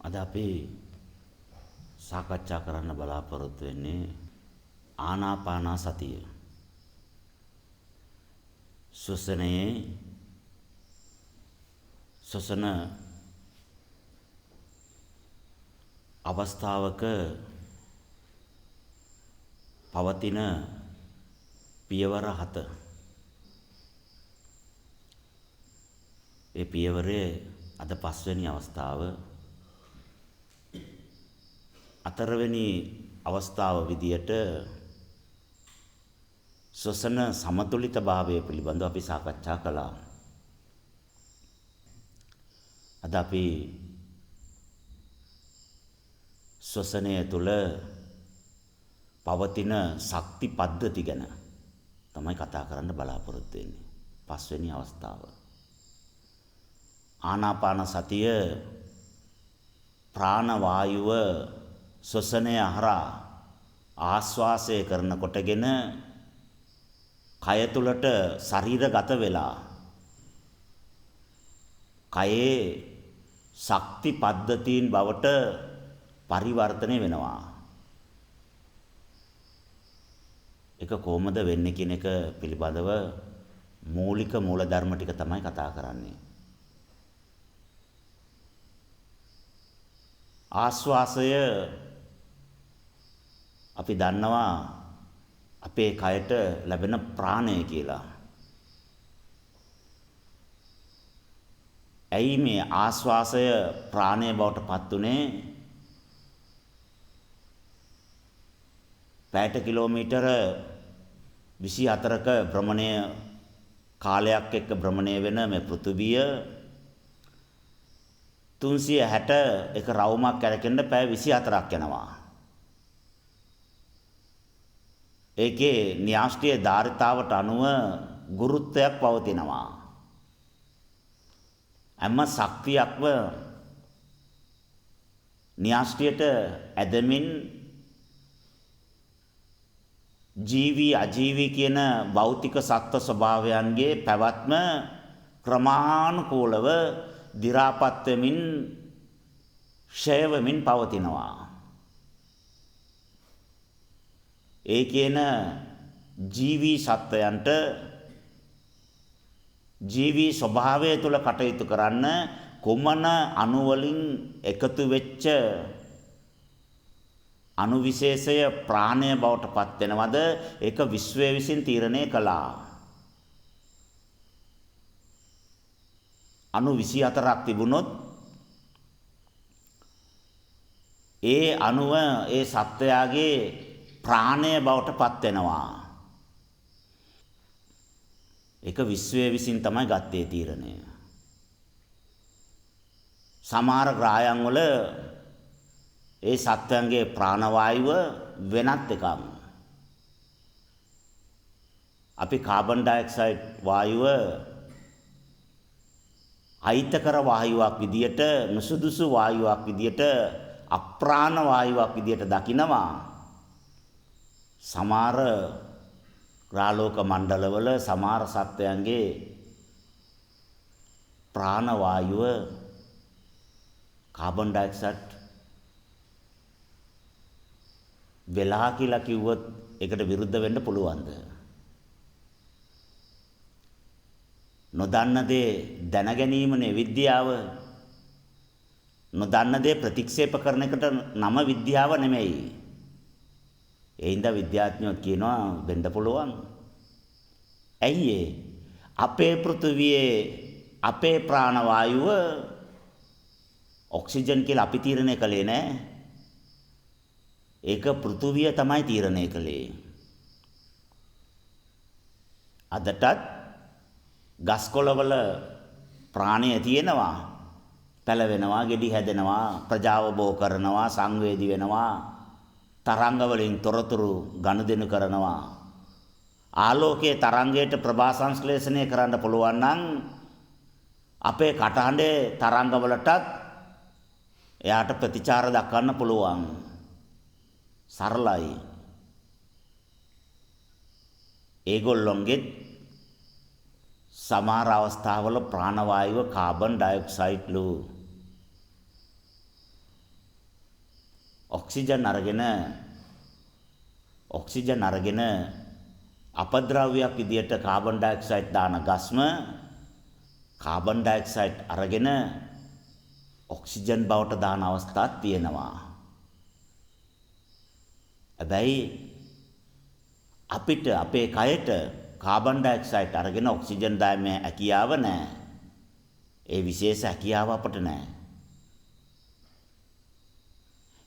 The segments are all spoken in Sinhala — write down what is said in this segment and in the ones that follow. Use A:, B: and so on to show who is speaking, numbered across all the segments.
A: අද අපි සාකච්ඡා කරන්න බලාපොරොත්තු වෙන්නේ ආනාපාන සතිය. ශ්වසන අවස්ථාවක පවතින පියවර 7. ඒ පියවරේ අද 5 වෙනි අවස්ථාව. අතරවෙනි අවස්ථාව විදියට ශ්වසන සමතුලිතභාවය පිළිබඳව අපි සාකච්ඡා කළා. අද අපි ශ්වසනය තුළ පවතින ශක්ති පද්ධති ගැන තමයි කතා කරන්න බලාපොරොත්තු වෙන්නේ. 5 වෙනි අවස්ථාව. ආනාපාන සතිය ප්‍රාණ වායුව ශ්වසනය හරහා ආශ්වාසය කරනකොටගෙන කය තුළට ශරීරගත වෙලා කයේ ශක්ති පද්ධතීන් බවට පරිවර්තනය වෙනවා. ඒක කොහොමද වෙන්නේ කියන එක පිළිබඳව මූලික මූලධර්ම ටික තමයි කතා කරන්නේ. ආශ්වාසය අපි දන්නවා අපේ කයට ලැබෙන ප්‍රාණය කියලා. ඇයි මේ ආශ්වාසය ප්‍රාණය බවට පත් උනේ? පැයට කිලෝමීටර 24ක භ්‍රමණය කාලයක් එක්ක භ්‍රමණය වෙන මේ පෘථිවිය 360 එක රවුමක් කැරකෙන්න පැය 24ක් යනවා. ඒකේ න්‍යාෂ්ටීය ධාරිතාවට අනුව ගුරුත්වයක් පවතිනවා. හැම ශක්තියක්ම න්‍යාෂ්ටීයට ඇදමින් ජීවි අජීවි කියන භෞතික සත්ව ස්වභාවයන්ගේ පැවැත්ම ක්‍රමානුකූලව දි รา පත් වෙමින් ක්ෂය වෙමින් පවතිනවා. ඒ කියන ජීවි සත්වයන්ට ජීවි ස්වභාවය තුළ කටයුතු කරන්න කුමන අණු වලින් එකතු වෙච්ච අණු විශේෂය ප්‍රාණය බවට පත් වෙනවද? ඒක විශ්වය විසින් තීරණය කළා. අණු 24ක් තිබුණොත් ඒ අණුව ඒ සත්වයාගේ ප්‍රාණය බවට පත් වෙනවා. ඒක විශ්වය විසින් තමයි ගත්තේ තීරණය. සමහර ග්‍රහයන් වල ඒ සත්වයන්ගේ ප්‍රාණවායුව වෙනත් එකක්. අපි කාබන් ඩයොක්සයිඩ් වායුව අහිතකර වායුවක් විදියට, නුසුදුසු වායුවක් විදියට, අප්‍රාණ වායුවක් විදියට දකිනවා. සමහර ග්‍රහලෝක මණ්ඩලවල සමහර සත්වයන්ගේ ප්‍රාණ වායුව කාබන් ඩයොක්සයිඩ් වෙලා කියලා කිව්වොත් ඒකට විරුද්ධ වෙන්න පුළුවන්ද? නොදන්න දේ දැන ගැනීමනේ විද්‍යාව. නොදන්න දේ ප්‍රතික්ෂේප කරන එකට නම විද්‍යාව නෙමෙයි. ඒ හින්දා විද්‍යාඥයෝ කියනවා වෙන්න පුළුවන්. ඇයි අපේ පෘථිවියේ අපේ ප්‍රාණ වායුව ඔක්සිජන් කියලා අපි තීරණය කළේ නෑ. ඒක පෘථිවිය තමයි තීරණය කළේ. අදටත් ගස්කොළවල ප්‍රාණය තියෙනවා. පැලවෙනවා, ගෙඩි හැදෙනවා, ප්‍රජාව බෝ කරනවා, සංවේදී වෙනවා, තරංග වලින් තොරතුරු ගනුදෙනු කරනවා. ආලෝකයේ තරංගයට ප්‍රභා සංශ්ලේෂණය කරන්න පුළුවන් නම් අපේ කටහඬේ තරංග වලටත් එයාට ප්‍රතිචාර දක්වන්න පුළුවන්. සරලයි. ඒගොල්ලොන්ගේ සමහර අවස්ථාවල ප්‍රාණවායුව කාබන් ඩයොක්සයිඩ්ලු. ඔක්සිජන් අරගෙන අපද්‍රව්‍යයක් විදියට කාබන් ඩයොක්සයිඩ් දාන ගස්ම කාබන් ඩයොක්සයිඩ් අරගෙන ඔක්සිජන් බවට දාන අවස්ථාවක් තියෙනවා. හැබැයි අපිට අපේ කයට කාබන් ඩයොක්සයිඩ් අරගෙන ඔක්සිජන් දාීමේ හැකියාව නැහැ. ඒ විශේෂ හැකියාව අපට නැහැ.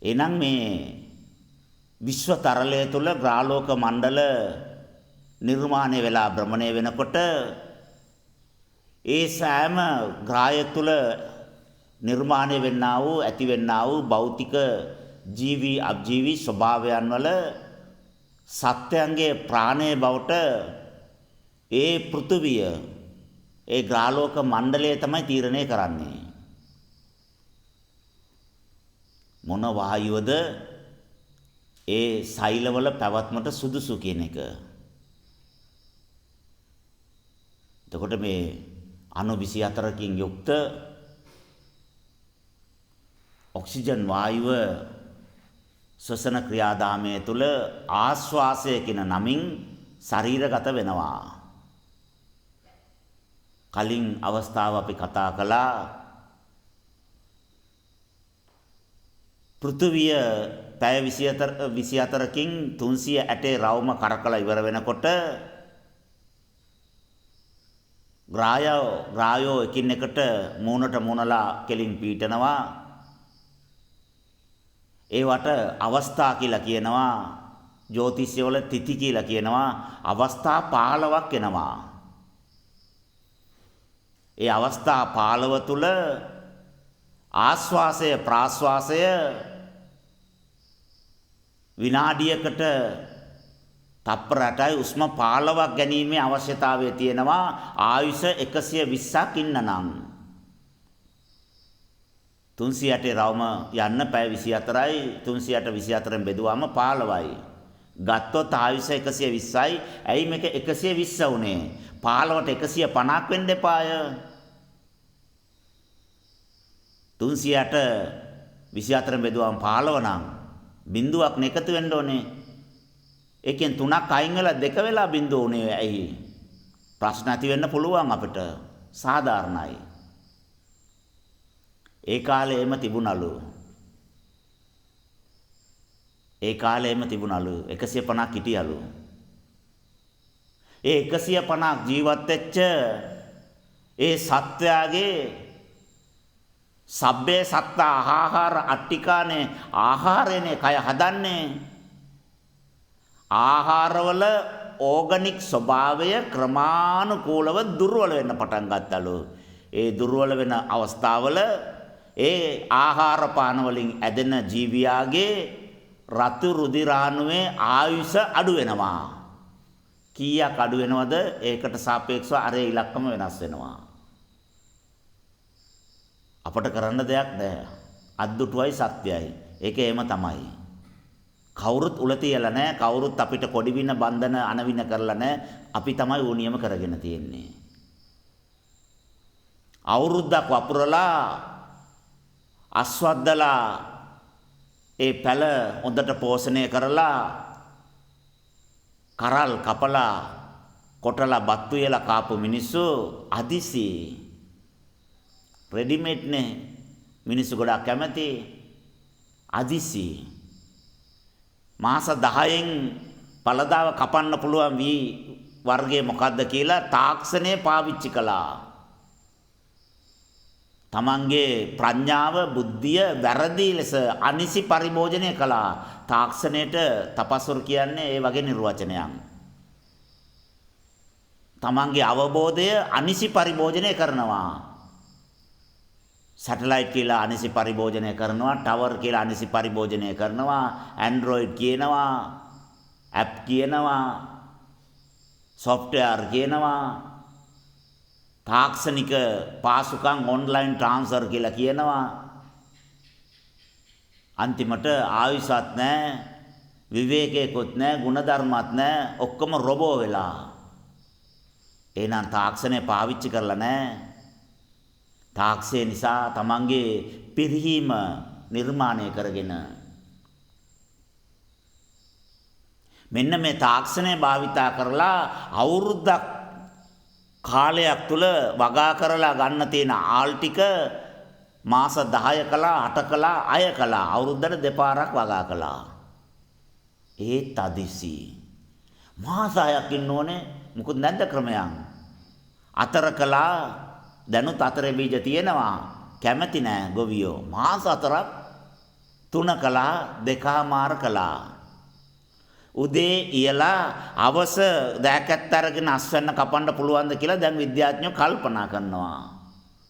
A: එනම් මේ විශ්ව තරලය තුල ග්‍රාලෝක මණ්ඩල නිර්මාණය වෙලා භ්‍රමණය වෙනකොට ඒ සෑම ග්‍රහය තුල නිර්මාණය වෙන්නා වූ ඇති වෙන්නා වූ භෞතික ජීවි අජීවි ස්වභාවයන් වල සත්‍යයන්ගේ ප්‍රාණය බවට ඒ පෘථුවිය ඒ ග්‍රාලෝක මණ්ඩලය තමයි තීරණය කරන්නේ. මොන වායුවද ඒ සෛලවල පැවැත්මට සුදුසු කියන එක. එතකොට මේ අණු 24කින් යුක්ත ඔක්සිජන් වායුව ශ්වසන ක්‍රියාදාමය තුළ ආශ්වාසය කියන නමින් ශරීරගත වෙනවා. කලින් අවස්ථාව අපි කතා කළා පෘථුවිය පැය 24කින් 380 රවුම කරකලා ඉවර වෙනකොට ග්‍රායෝ එකින් එකට මූණට මූණලා කෙලින් පීටනවා. ඒවට අවස්ථා කියලා කියනවා. ජ්‍යොතිෂය වල තිथි කියලා කියනවා. අවස්ථා 15ක් එනවා. ඒ අවස්ථා 15 තුල ආශ්වාසය ප්‍රාශ්වාසය විනාඩියකට තප්පර 8යි උස්ම 15ක් ගැනීමේ අවශ්‍යතාවය තියෙනවා. ආයුෂ 120ක් ඉන්නනම් 308 රවුම යන්න පැය 24යි 324න් බෙදුවාම 15යි. ගත්තොත් ආයුෂ 120යි. ඇයි මේක 120 උනේ? 15ට 150ක් වෙන්න එපාය. 308 24න් බෙදුවාම 15 නම් බිඳුවක් එකතු වෙන්න ඕනේ. එකෙන් 3ක් අයින් වෙලා 2 වෙලා බිඳුව උනේ ඇයි? ප්‍රශ්න ඇති වෙන්න පුළුවන් අපිට. සාධාරණයි. ඒ කාලේ එහෙම තිබුණලු. 150ක් හිටියලු. ඒ 150ක් ජීවත් වෙච්ච ඒ සත්වයාගේ සබ්බේ සත්තා ආහාර අට්ටිකානේ ආහාරයනේ කය හදන්නේ. ආහාරවල ඕගනික් ස්වභාවය ක්‍රමානුකූලව දුර්වල වෙන්න පටන් ගත්තලු. ඒ දුර්වල වෙන අවස්ථාවල ඒ ආහාර පාන වලින් ඇදෙන ජීවියාගේ රතු රුධිරාණුවේ ආයුෂ අඩු වෙනවා. කීයක් අඩු වෙනවද? ඒකට සාපේක්ෂව අර ඉලක්කම වෙනස් වෙනවා. අපට කරන්න දෙයක් නැහැ. අද්දුටුවයි සත්‍යයි. ඒක එහෙම තමයි. කවුරුත් උල තියලා නැහැ. කවුරුත් අපිට කොඩි වින බන්ධන අනවින කරලා නැහැ. අපි තමයි ඕනියම කරගෙන තියෙන්නේ. අවුරුද්දක් වපුරලා අස්වද්දලා ඒ පැල හොඳට පෝෂණය කරලා කරල් කපලා කොටලා බත්තු යලා කාපු මිනිස්සු අදිසි රෙඩිමේඩ් නේ. මිනිස්සු ගොඩක් කැමති අදිසි. මාස 10න් පළදාව කපන්න පුළුවන් වී වර්ගය මොකද්ද කියලා තාක්ෂණය පාවිච්චි කළා. තමන්ගේ ප්‍රඥාව බුද්ධිය වැරදි ලෙස අනිසි පරිභෝජනය කළා. තාක්ෂණයට තපස්වර කියන්නේ ඒ වගේ නිර්වචනයක්. තමන්ගේ අවබෝධය අනිසි පරිභෝජනය කරනවා. සැටලයිට් කියලා අනිසි පරිභෝජනය කරනවා. ටවර් කියලා අනිසි පරිභෝජනය කරනවා. ඇන්ඩ්‍රොයිඩ් කියනවා. ඇප් කියනවා. සොෆ්ට්වෙයාර් කියනවා. තාක්ෂණික පාසුකම් ඔන්ලයින් ට්‍රාන්ස්ෆර් කියලා කියනවා. අන්තිමට ආයුෂත් නැහැ, විවේකයකොත් නැහැ, ගුණධර්මත් නැහැ, ඔක්කොම රොබෝ වෙලා. එහෙනම් තාක්ෂණය පාවිච්චි කරලා නැහැ. තාක්ෂණය නිසා තමන්ගේ පිරිහීම නිර්මාණය කරගෙන මෙන්න මේ තාක්ෂණය භාවිතා කරලා අවුරුද්දක් කාලයක් තුල වගා කරලා ගන්න තියෙන ආල් ටික මාස 10 කළා 8 කළා අය කළා අවුරුද්දට දෙපාරක් වගා කළා. ඒත් අදිසි මාස 6ක් ඉන්න ඕනේ මොකද නැද්ද ක්‍රමයක්. අතර කළා දැනුත් අතරේ බීජ තියෙනවා කැමැති නෑ ගොවියෝ. මාස 4ක් 3 කළා දෙකමාර කළා. උදේ ඉයලා අවස දෑකැත්ත අරගෙන අස්වැන්න කපන්න පුළුවන්ද කියලා දැන් විද්‍යාඥයෝ කල්පනා කරනවා.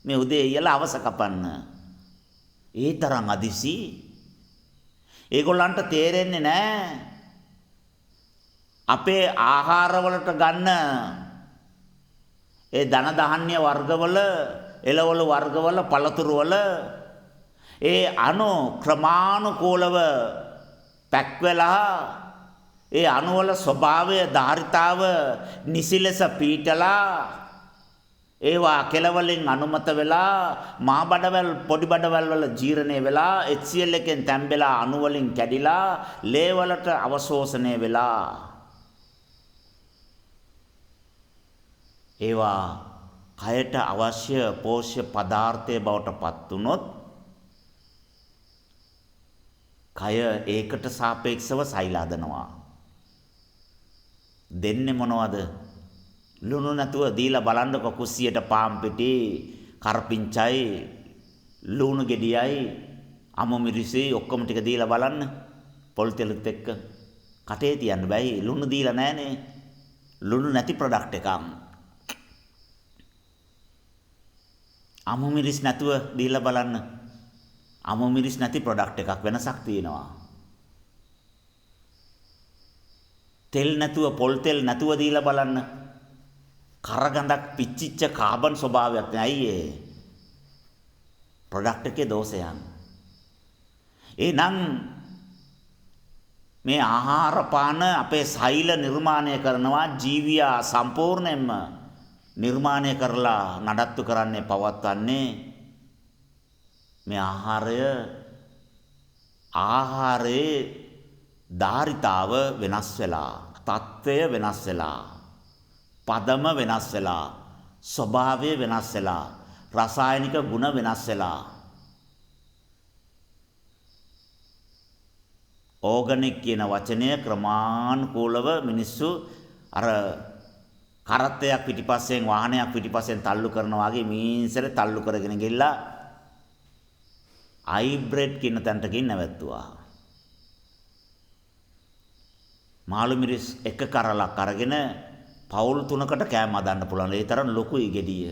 A: මේ උදේ ඉයලා අවස කපන්න. ඒ තරම් අදිසි. ඒගොල්ලන්ට තේරෙන්නේ නැහැ. අපේ ආහාරවලට ගන්න ඒ ධන ධාන්‍ය වර්ගවල, එළවලු වර්ගවල, පළතුරු වල ඒ අණු ක්‍රමානුකූලව පැක් වෙලා ඒ අණුවල ස්වභාවය ධාරිතාව නිසි ලෙස පීටලා ඒවා කෙලවලින් අනුමත වෙලා මා බඩවැල් පොඩි බඩවැල් වල ජීර්ණය වෙලා HCl එකෙන් තැම්බෙලා අණු වලින් කැඩිලා ලේ වලට අවශෝෂණය වෙලා ඒවා කයට අවශ්‍ය පෝෂ්‍ය පදාර්ථය බවට පත් වුනොත් කය ඒකට සාපේක්ෂව සෛලාදනවා. දෙන්නේ මොනවද? ලුණු නැතුව දීලා බලන්නකො කුස්සියට පාන් පිටි, කරපිංචයි, ලුණු ගෙඩියයි, අමු මිරිසි ඔක්කොම ටික දීලා බලන්න. පොල් තෙලුත් එක්ක කටේ තියන්න බෑ. ලුණු දීලා නැහනේ. ලුණු නැති ප්‍රොඩක්ට් එකක්. අමු මිරිස් නැතුව දීලා බලන්න. අමු මිරිස් නැති ප්‍රොඩක්ට් එකක් වෙනසක් තියෙනවා. තෙල් නැතුව පොල් තෙල් නැතුව දීලා බලන්න. කරගඳක් පිච්චිච්ච කාබන් ස්වභාවයක් නෑයි ඒ. ප්‍රොඩක්ට් එකේ දෝෂයන්. එහෙනම් මේ ආහාර පාන අපේ සෛල නිර්මාණය කරනවා ජීවියා සම්පූර්ණයෙන්ම නිර්මාණය කරලා නඩත්තු කරන්නේ පවත්වන්නේ මේ ආහාරයේ ධාරිතාව වෙනස් වෙලා, තත්ත්වය වෙනස් වෙලා, පදම වෙනස් වෙලා, ස්වභාවය වෙනස් වෙලා, රසායනික ගුණ වෙනස් වෙලා. ඕගනික් කියන වචනය ක්‍රමානුකූලව මිනිස්සු අර කරත්තයක් පිටිපස්සෙන් වාහනයක් පිටිපස්සෙන් තල්ලු කරනවා වගේ මීන්සරේ තල්ලු කරගෙන ගිහලා හයිබ්‍රිඩ් කියන තැනට ගිහින් නැවැත්තුවා. මාළු මිරිස් එක කරලක් අරගෙන පවුල් 3කට කෑම හදන්න පුළුවන්. ඒ තරම් ලොකුයි ගෙඩිය.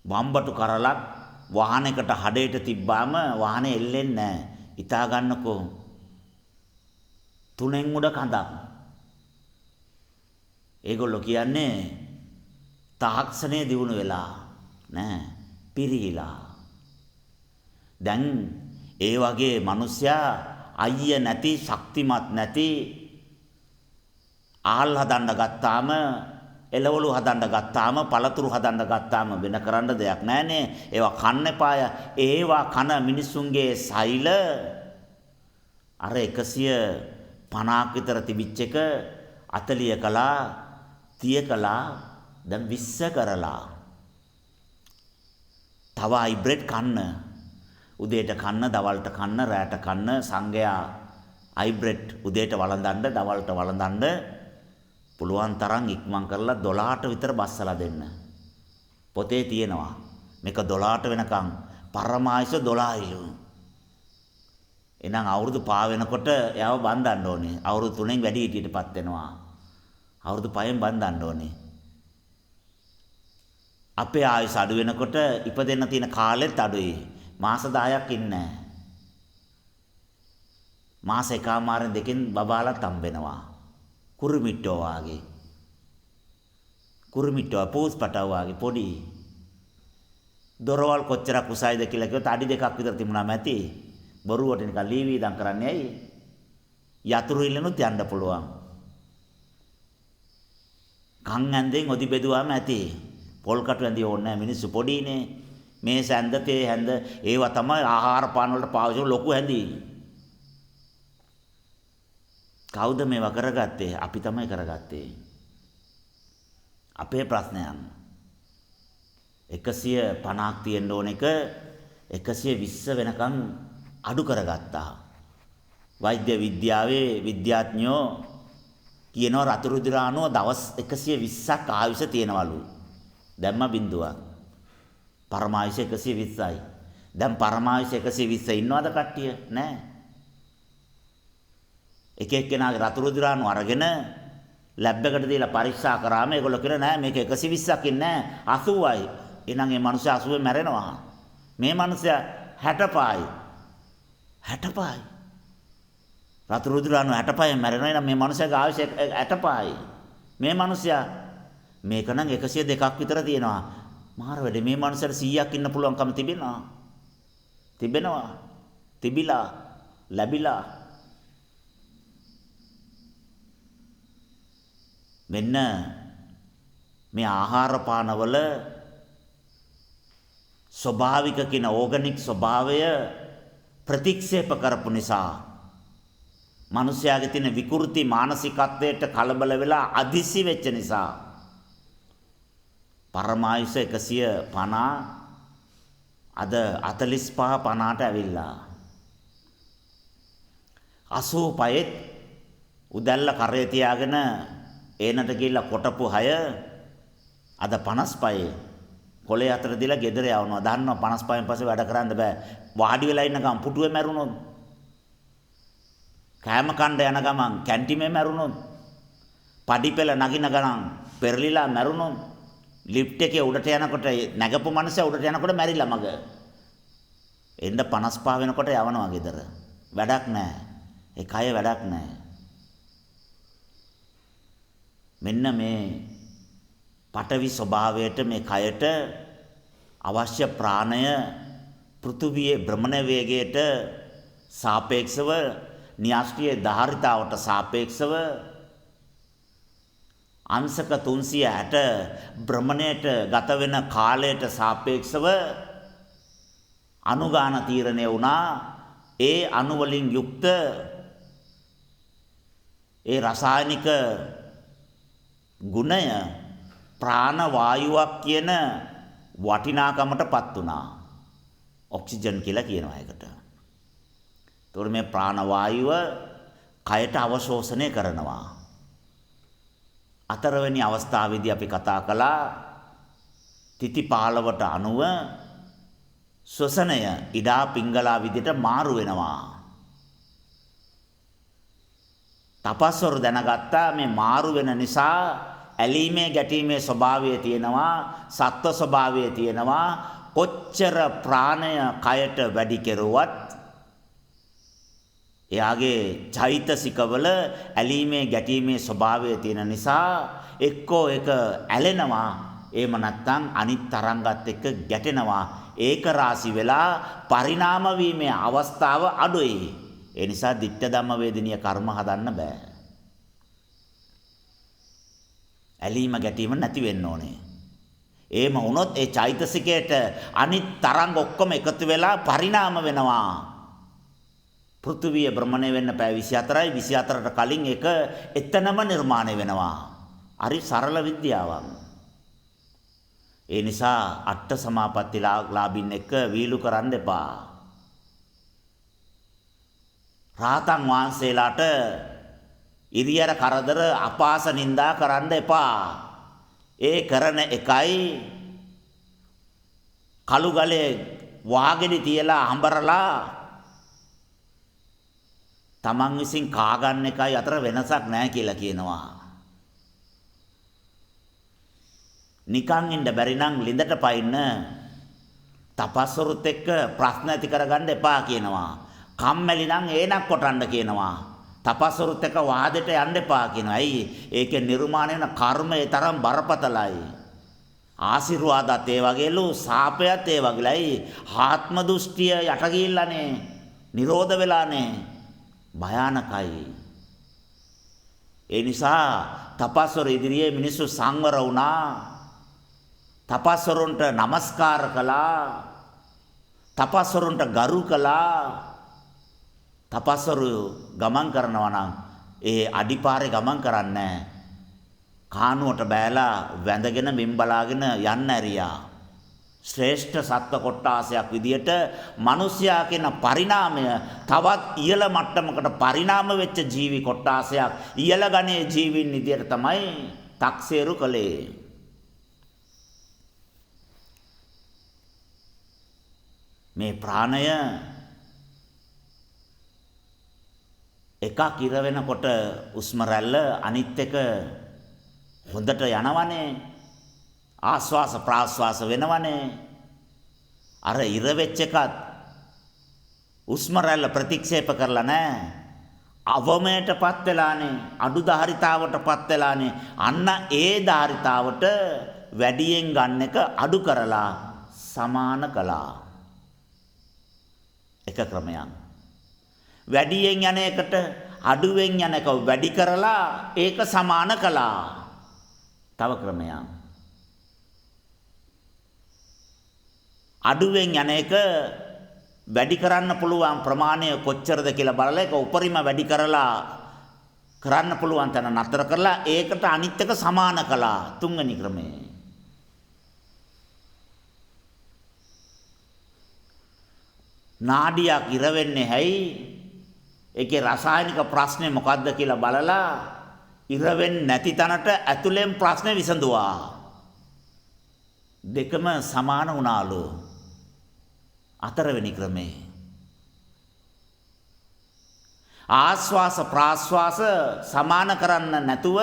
A: වම්බටු කරලක් වාහනයකට හඩේට තිබ්බාම වාහනේ එල්ලෙන්නේ නැහැ. හිතා ගන්නකෝ. 3න් උඩ කඳක්. ඒගොල්ලෝ කියන්නේ තාක්ෂණය දියුණු වෙලා නෑ පිරිහිලා. දැන් ඒ වගේ මිනිස්සයා අයිය නැති ශක්තිමත් නැති ආල් හදන්න ගත්තාම එළවලු හදන්න ගත්තාම පළතුරු හදන්න ගත්තාම වෙන කරන්න දෙයක් නැහනේ. ඒවා කන්න එපාය. ඒවා කන මිනිසුන්ගේ සෛල අර 150ක් විතර තිබිච්ච එක 40 කළා 30 කළා දැන් 20 කරලා. තව හයිබ්‍රිඩ් කන්න. උදේට කන්න, දවල්ට කන්න, රැට කන්න සංගයා හයිබ්‍රිඩ් උදේට වළඳන්න, දවල්ට වළඳන්න පුළුවන් තරම් ඉක්මන් කරලා 12ට විතර බස්සලා දෙන්න. පොතේ තියෙනවා. මේක 12ට වෙනකන් පරමායස 12යිලු. එහෙනම් අවුරුදු 5 වෙනකොට එයාව බන්දන්න ඕනේ. අවුරුදු 3න් වැඩි හිටියටපත් වෙනවා. අවුරුදු 5න් බන්දන්න ඕනේ. අපේ ආයුෂ අඩු වෙනකොට ඉපදෙන්න තියෙන කාලෙත් අඩුයි. මාස 10ක් ඉන්නේ. මාස එකමාරෙන් දෙකෙන් බබාලත් හම්බෙනවා. කුරුමිට්ටෝ වාගේ. කුරුමිට්ටෝ පෝස්පටව වාගේ පොඩි. දොරවල් කොච්චරක් උසයිද කියලා කිව්වොත් අඩි 2ක් විතර තිබුණාම ඇති. බොරුවට නිකන් ලීවීදම් කරන්නේ ඇයි? යතුරු ඉල්ලනුත් යන්න පුළුවන්. කන් ඇන්දෙන් ඔදි බෙදුවාම ඇති. පොල් කටු ඇඳි ඕනේ නැහැ මිනිස්සු පොඩිනේ. මේ සැන්ද තේ හැන්ද ඒවා තමයි ආහාර පාන වලට පාවිච්චි කරන ලොකු හැඳි. කවුද මේවා කරගත්තේ? අපි තමයි කරගත්තේ. අපේ ප්‍රශ්නයන් 150ක් තියෙන්න ඕන එක 120 වෙනකන් අඩු කරගත්තා. වෛද්‍ය විද්‍යාවේ විද්‍යාඥයෝ කියනවා රතු රුධිර අණුව දවස් 120ක් ආයුෂ තියෙනවලු. දැම්ම බින්දුවක්. පරමායුෂ 120යි. දැන් පරමායුෂ 120 ඉන්නවද කට්ටිය? නැහැ. එක එක්කෙනාගේ රතු රුධිර අණු අරගෙන ලැබ් එකට දීලා පරීක්ෂා කරාම ඒගොල්ලෝ කියනවා නෑ මේක 120ක් ඉන්නේ නෑ 80යි. එහෙනම් මේ මිනිස්සු 80 මැරෙනවා. මේ මිනිස්සයා 65යි. 65යි. රතු රුධිර අණු 65න් මැරෙනවා. එහෙනම් මේ මිනිස්සයාගේ ආයුෂ 65යි. මේ මිනිස්සයා මේක නම් 102ක් විතර තියෙනවා. මාර වැඩේ මේ මිනිස්සට 100ක් ඉන්න පුළුවන්කම තිබෙනවා. තිබිලා ලැබිලා මෙන්න මේ ආහාර පානවල ස්වභාවික කියන ඕගනික් ස්වභාවය ප්‍රතික්ෂේප කරපු නිසා මිනිස්යාගේ තියෙන විකෘති මානසිකත්වයට කලබල වෙලා අදිසි වෙච්ච නිසා පරමායුෂ 150 අද 45 50ට ඇවිල්ලා 85ෙත් උදැල්ල කරේ තියාගෙන ඒනට ගිහිල්ලා කොටපු 6 අද 55 කොලේ අතර දීලා ගෙදර යවනවා. දන්නවා 55න් පස්සේ වැඩ කරන්න බෑ. වාඩි වෙලා ඉන්න ගමන් පුටුවේ මැරුණොත් කෑම කණ්ඩ යන ගමන් කැන්ටිමේ මැරුණොත් පඩි පෙළ නගින ගමන් පෙරලිලා මැරුණොත් ලිෆ්ට් එකේ උඩට යනකොට නැගපු මනුස්සයා උඩට යනකොට මැරිලා මග. එන්න 55 වෙනකොට යවනවා ගෙදර. වැඩක් නැහැ. ඒ කය වැඩක් නැහැ. මෙන්න මේ පඨවි ස්වභාවයට මේ කයට අවශ්‍ය ප්‍රාණය පෘථුවියේ භ්‍රමණ වේගයට සාපේක්ෂව න්‍යාස්ත්‍රීය ධාරිතාවට සාපේක්ෂව අංශක 360 භ්‍රමණයට ගත වෙන කාලයට සාපේක්ෂව අනුගාන තීරණය වුණා. ඒ අණු වලින් යුක්ත ඒ රසායනික ගුණය ප්‍රාණ වායුවක් කියන වටිනාකමටපත් වුණා. ඔක්සිජන් කියලා කියනවා ඒකට. ඒතකොට මේ ප්‍රාණ වායුව කයට අවශෝෂණය කරනවා. අතරවෙනි අවස්ථාවේදී අපි කතා කළා තිතිපාලවට අනුව ශ්වසනය ඉඩා පිංගලා විදිහට මාරු වෙනවා. තපස්වරු දැනගත්තා මේ මාරු වෙන නිසා ඇලීමේ ගැටීමේ ස්වභාවය තියෙනවා, සත්ව ස්වභාවය තියෙනවා. කොච්චර ප්‍රාණය කයට වැඩි කෙරුවත් එයාගේ චෛතසිකවල ඇලීමේ ගැටීමේ ස්වභාවය තියෙන නිසා එක්කෝ ඒක ඇලෙනවා, එහෙම නැත්නම් අනිත් තරංගات එක්ක ගැටෙනවා. ඒක රාශි වෙලා පරිණාම වීමේ අවස්ථාව අඩුයි. ඒ නිසා ditta ධම්ම වේදිනිය කර්ම හදන්න බෑ. ඇලීම ගැටීම නැති වෙන්න ඕනේ. එහෙම වුණොත් ඒ චෛතසිකයට අනිත් තරංග ඔක්කොම එකතු වෙලා පරිණාම වෙනවා. පෘථුවිය භ්‍රමණය වෙන්න පැය 24යි 24ට කලින් ඒක එතනම නිර්මාණය වෙනවා. හරි සරල විද්‍යාවක්. ඒ නිසා අට සමාපatti ලාභින් එක්ක වීලු කරන්න එපා. රාතන් වහන්සේලාට ඉරියර කරදර අපාස නින්දා කරන්න එපා. ඒ කරන එකයි කළු ගලේ වාගෙඩි තියලා හඹරලා තමන් විසින් කා ගන්න එකයි අතර වෙනසක් නැහැ කියලා කියනවා. නිකන් ඉන්න බැරි නම් ලිඳට පයින්න තපස්වරුත් එක්ක ප්‍රශ්න ඇති කරගන්න එපා කියනවා. කම්මැලි නම් ඒනක් කොටන්න කියනවා. තපස්වරුත් එක්ක වාදෙට යන්න එපා කියනවා. ඇයි? ඒකේ නිර්මාණය වෙන කර්මය තරම් බරපතලයි. ආශිර්වාදත් ඒ වගේලු, සාපයත් ඒ වගේලයි. ආත්ම දෘෂ්ටිය යට ගිහිල්ලානේ. නිරෝධ වෙලානේ. භයානකයි. ඒ නිසා තපස්වර ඉදිරියේ මිනිස්සු සංවර වුණා. තපස්වරුන්ට নমස්කාර කළා. තපස්වරුන්ට ගරු කළා. තපස්වරු ගමන් කරනවා නම් ඒ අඩිපාරේ ගමන් කරන්නේ කානුවට බෑලා වැඳගෙන මෙන් බලාගෙන යන්න ඇරියා. ශ්‍රේෂ්ඨ සත්ව කොට්ටාසයක් විදියට මිනිසයා කියන පරිණාමය තවත් ඉහළ මට්ටමකට පරිණාම වෙච්ච ජීවි කොට්ටාසයක් ඉහළ ගණයේ ජීවීන් විදියට තමයි තක්සේරු කළේ. මේ ප්‍රාණය එකක් ඉර වෙනකොට උස්ම රැල්ල අනිත් එක හොඳට යනවනේ. ආස්වාස ප්‍රාස්වාස වෙනවනේ. අර ඉර වෙච්ච එකත් උස්ම රැල්ල ප්‍රතික්ෂේප කරලා නැහැ. අවමයටපත් වෙලානේ, අඩු ධාරිතාවටපත් වෙලානේ. අන්න ඒ ධාරිතාවට වැඩියෙන් ගන්න එක අඩු කරලා සමාන කළා. එක ක්‍රමයක්. වැඩියෙන් යන එකට අඩුවෙන් යන එක වැඩි කරලා ඒක සමාන කළා. තව ක්‍රමයක්. අඩුවෙන් යන එක වැඩි කරන්න පුළුවන් ප්‍රමාණය කොච්චරද කියලා බලලා ඒක උපරිම වැඩි කරලා කරන්න පුළුවන් තැන නතර කරලා ඒකට අනිත් එක සමාන කළා. තුන්වෙනි ක්‍රමය. නාඩියක් ඉර වෙන්නේ ඇයි? ඒකේ රසායනික ප්‍රශ්නේ මොකද්ද කියලා බලලා ඉර වෙන්නේ නැති තැනට ඇතුලෙන් ප්‍රශ්නේ විසඳුවා. දෙකම සමාන වුණාලු. හතරවෙනි ක්‍රමේ. ආස්වාස ප්‍රාස්වාස සමාන කරන්න නැතුව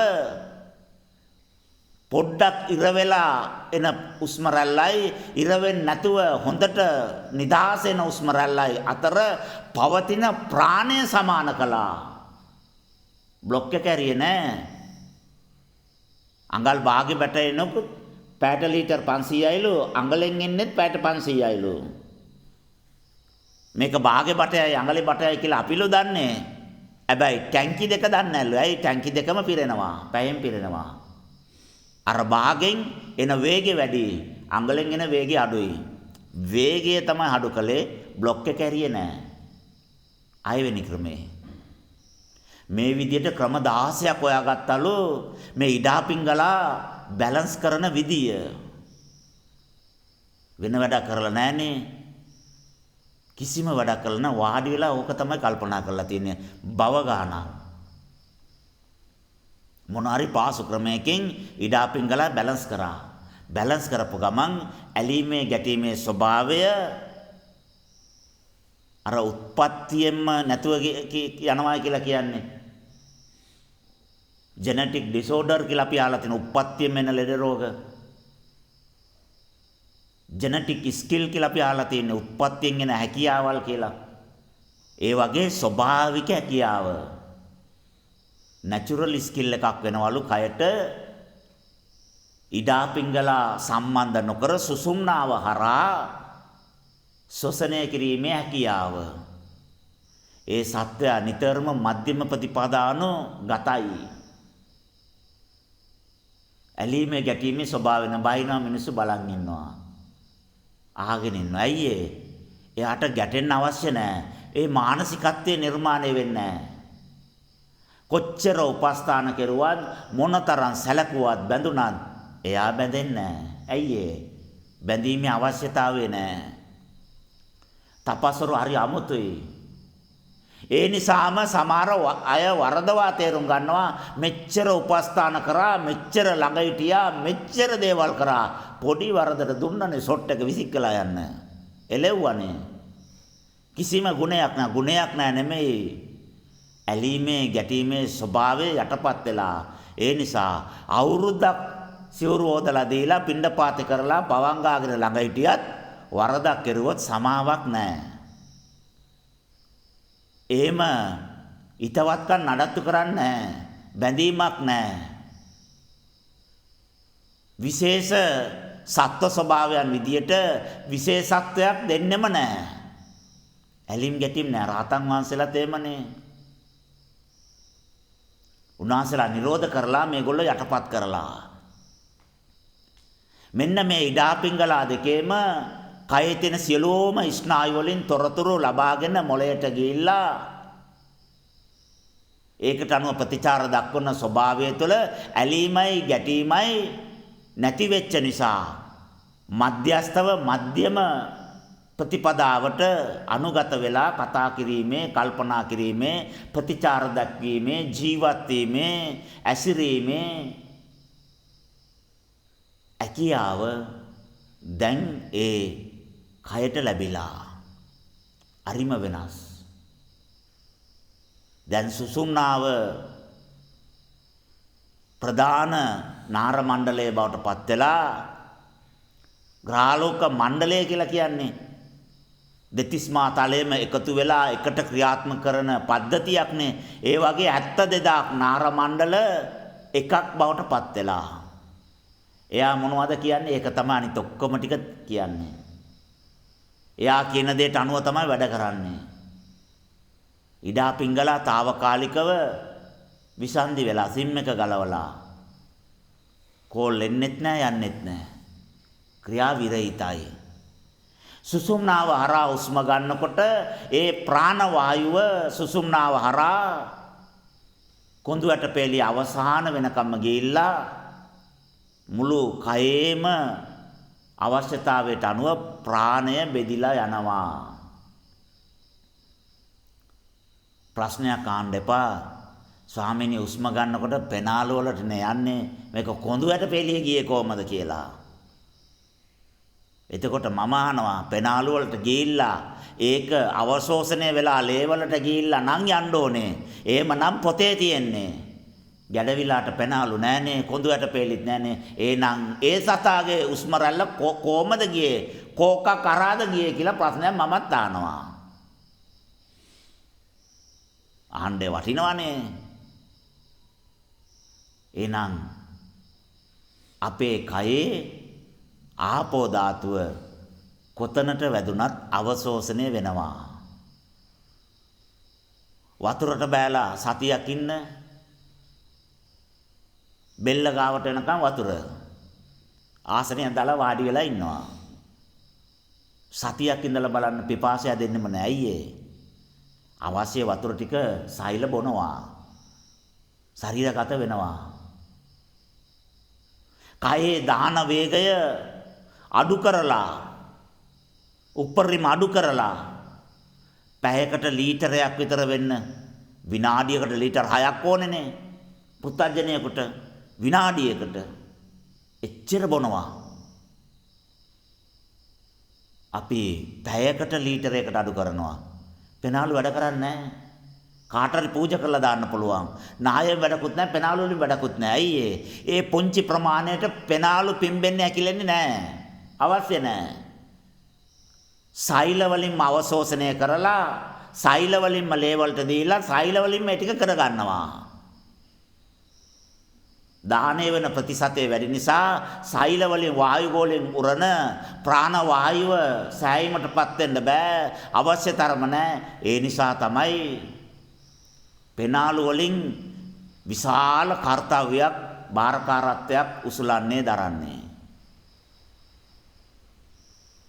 A: පොඩ්ඩක් ඉර වෙලා එන උස්ම රැල්ලයි ඉර වෙන්නේ නැතුව හොඳට නිදහස් වෙන උස්ම රැල්ලයි අතර පවතින ප්‍රාණය සමාන කළා. බ්ලොක් එක ඇරියේ නෑ. අඟල් භාගේ බැටෙනකොට පැයට ලීටර් 500යිලු අඟලෙන් එන්නේත් පැයට 500යිලු. මේක භාගේ බටයයි අඟලේ බටයයි කියලා අපිලු දන්නේ. හැබැයි ටැංකි දෙක දන්නේ නැල්ලු. ඇයි ටැංකි දෙකම පිරෙනවා. පැයෙන් පිරෙනවා. අර භාගෙන් එන වේගය වැඩි. අඟලෙන් එන වේගය අඩුයි. වේගය තමයි අඩු කළේ. බ්ලොක් එක ඇරියේ නෑ. 6 වෙනි ක්‍රමේ. මේ විදිහට ක්‍රම 16ක් හොයාගත්තලු මේ ඉඩා පිංගලා බැලන්ස් කරන විදිය. වෙන වැඩක් කරලා නැහනේ. කිසිම වැඩක් කරලා නැ වාඩි වෙලා ඕක තමයි කල්පනා කරලා තියෙන්නේ. බව ගාන. මොන හරි පාසු ක්‍රමයකින් ඉඩා පිංගලා බැලන්ස් කරා. බැලන්ස් කරපු ගමන් ඇලීමේ ගැටීමේ ස්වභාවය අර උත්පත්තියෙන්ම නැතුව යනවා කියලා කියන්නේ. ජෙනටික් ඩිසෝඩර් කියලා අපි අහලා තියෙන උත්පත්තියෙන් එන ලෙඩ රෝග. ජෙනටික් ස්කිල් කියලා අපි අහලා තියෙන උත්පත්තියෙන් එන හැකියාවල් කියලා. ඒ වගේ ස්වභාවික හැකියාව. නැචරල් ස්කිල් එකක් වෙනවලු කයට ඉඩා පිංගලා සම්බන්ධ නොකර සුසුම්නාව හරහා ශෝෂණය කිරීමේ හැකියාව. ඒ සත්‍ය නිතරම මධ්‍යම ප්‍රතිපදානු ගතයි. ඇලීමේ ගැටීමේ ස්වභාවයෙන් බයිනවා මිනිස්සු බලන් ඉන්නවා. අහගෙන ඉන්නවා. ඇයි ඒ? එයාට ගැටෙන්න අවශ්‍ය නැහැ. ඒ මානසිකත්වයේ නිර්මාණය වෙන්නේ නැහැ. කොච්චර උපස්ථාන කෙරුවත් මොනතරම් සැලකුවත් බැඳුනත් එයා බැඳෙන්නේ නැහැ. ඇයි ඒ? බැඳීමේ අවශ්‍යතාවය නැහැ. තපස්වරු හරි අමුතුයි. ඒ නිසාම සමහර අය වරදවා තේරුම් ගන්නවා මෙච්චර උපස්ථාන කරා මෙච්චර ළඟ හිටියා මෙච්චර දේවල් කරා පොඩි වරදට දුන්නනේ ෂොට් එක විසිකලා යන්න. එලෙව්වනේ. කිසිම ගුණයක් නෑ නෙමෙයි. ඇලීමේ ගැටීමේ ස්වභාවය යටපත් වෙලා. ඒ නිසා අවුරුද්දක් සිවුරු හොදලා දීලා පිණ්ඩපාත කරලා පවංගාගෙන ළඟ හිටියත් වරදක් කෙරුවොත් සමාවක් නැහැ. එහෙම ිතවත්කම් නඩත්තු කරන්නේ නැහැ. බැඳීමක් නැහැ. විශේෂ සත්ව ස්වභාවයන් විදියට විශේෂත්වයක් දෙන්නෙම නැහැ. ඇලීම් ගැටීම් නැහැ. රහතන් වහන්සේලාත් එහෙමනේ. උන්වහන්සේලා නිරෝධ කරලා මේගොල්ලෝ යටපත් කරලා. මෙන්න මේ ඉඩා පිංගලා දෙකේම කයේ තියෙන සියලුම ස්නායු වලින් තොරතුරු ලබාගෙන මොළයට ගිහිල්ලා ඒකට අනුව ප්‍රතිචාර දක්වන ස්වභාවය තුළ ඇලීමයි ගැටීමයි නැති වෙච්ච නිසා මධ්‍යස්තව මධ්‍යම ප්‍රතිපදාවට අනුගත වෙලා කතා කිරීමේ කල්පනා කිරීමේ ප්‍රතිචාර දක්වීමේ ජීවත් වීමේ ඇසිරීමේ ඇකියාව දැන් ඒ කයට ලැබිලා අරිම වෙනස්. දැන් සුසුම්නාව ප්‍රධාන නාර මණ්ඩලයේ බවට පත් වෙලා ග්‍රහලෝක මණ්ඩලය කියලා කියන්නේ දෙතිස්මා තලයේම එකතු වෙලා එකට ක්‍රියාත්මක කරන පද්ධතියක්නේ. ඒ වගේ 72000ක් නාර මණ්ඩල එකක් බවට පත් වෙලා. එයා මොනවද කියන්නේ? ඒක තමයි අනිත් ඔක්කොම ටික කියන්නේ. එයා කියන දෙයට අනුව තමයි වැඩ කරන්නේ. ඉඩා පිංගලා తాවකාලිකව විසන්දි වෙලා සිම් එක ගලවලා කෝල් එන්නෙත් නෑ යන්නෙත් නෑ. ක්‍රියා විරහිතයි. සුසුම්නාව හරහා උස්ම ගන්නකොට ඒ ප්‍රාණ වායුව සුසුම්නාව හරහා කොඳු ඇටපෙළිය අවසාන වෙනකම්ම ගිහිල්ලා මුළු කයේම අවශ්‍යතාවයට අනුව ප්‍රාණය බෙදිලා යනවා. ප්‍රශ්නයක් අහන්න එපා. ස්වාමීනි උස්ම ගන්නකොට පෙනාල වලට නේ යන්නේ. මේක කොඳු ඇටපෙළිය ගියේ කොහමද කියලා. එතකොට මම අහනවා පෙනාල වලට ගිහිල්ලා ඒක අවශෝෂණය වෙලා ලේ වලට ගිහිල්ලා නම් යන්න ඕනේ. එහෙමනම් පොතේ තියෙන්නේ. ගැඩවිලාට පෙනාලු නෑනේ කොඳු ඇටපෙළිත් නෑනේ. එහෙනම් ඒ සතාගේ උස්ම රැල්ල කොහමද ගියේ? කෝක කරාද ගියේ කියලා ප්‍රශ්නයක් මමත් අහනවා. අහන්නේ වටිනවනේ. එහෙනම් අපේ කයේ ආපෝ ධාතුව කොතනට වැදුනත් අවශෝෂණය වෙනවා. වතුරට බෑලා සතියක් ඉන්න බෙල්ල ගාවට එනකම් වතුර ආසනය දාලා වාඩි වෙලා ඉන්නවා. සතියක් ඉඳලා බලන්න පිපාසය දෙන්නෙම නෑ අයියේ. අවශ්‍ය වතුර ටික සෛල බොනවා. ශරීරගත වෙනවා. කයේ දාන වේගය අඩු කරලා උපරිම අඩු කරලා පැයකට ලීටරයක් විතර වෙන්න විනාඩියකට ලීටර් 6ක් ඕනේනේ. පුත්තජනයෙකුට විනාඩියකට එච්චර බොනවා. අපි පැයකට ලීටරයකට අඩු කරනවා. පෙනාලු වැඩ කරන්නේ නැහැ. කාටරි පූජා කරලා දාන්න පුළුවන්. නායෙන් වැඩකුත් නැහැ, පෙනාලු වලින් වැඩකුත් නැහැ. අයියේ. ඒ පුංචි ප්‍රමාණයට පෙනාලු පිම්බෙන්නේ ඇකිලෙන්නේ නැහැ. අවශ්‍ය නැහැ. සෛල වලින්ම අවශෝෂණය කරලා සෛල වලින්ම ලේ වලට දීලා සෛල වලින්ම ඒ ටික කරගන්නවා. දාහනය වෙන ප්‍රතිශතය වැඩි නිසා සෛල වලින් වායු ගෝලයෙන් උරන ප්‍රාණ වායුව සෑයීමටපත් වෙන්න බෑ. අවශ්‍ය තරම නැහැ. ඒ නිසා තමයි පෙනාලු වලින් විශාල කාර්යයක් බාරකාරත්වයක් උසුලන්නේ දරන්නේ.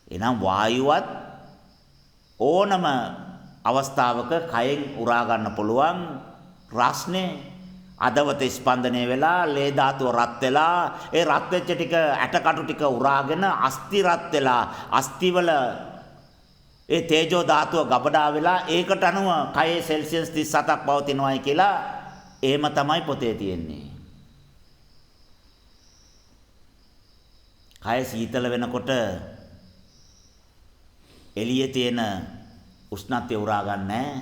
A: එනම් වායුවත් ඕනම අවස්ථාවක කයෙන් උරා ගන්න පුළුවන් රස්නේ අදවත ස්පන්දනය වෙලා ලේ ධාතුව රත් වෙලා ඒ රත් වෙච්ච ටික ඇටකටු ටික උරාගෙන අස්ථි රත් වෙලා අස්ථිවල ඒ තේජෝ ධාතුව ගබඩා වෙලා ඒකට අනුව කයේ සෙල්සියස් 37ක් පවතිනවායි කියලා එහෙම තමයි පොතේ තියෙන්නේ. කය සීතල වෙනකොට එළියේ තියෙන උෂ්ණත්වය උරා ගන්න නැහැ.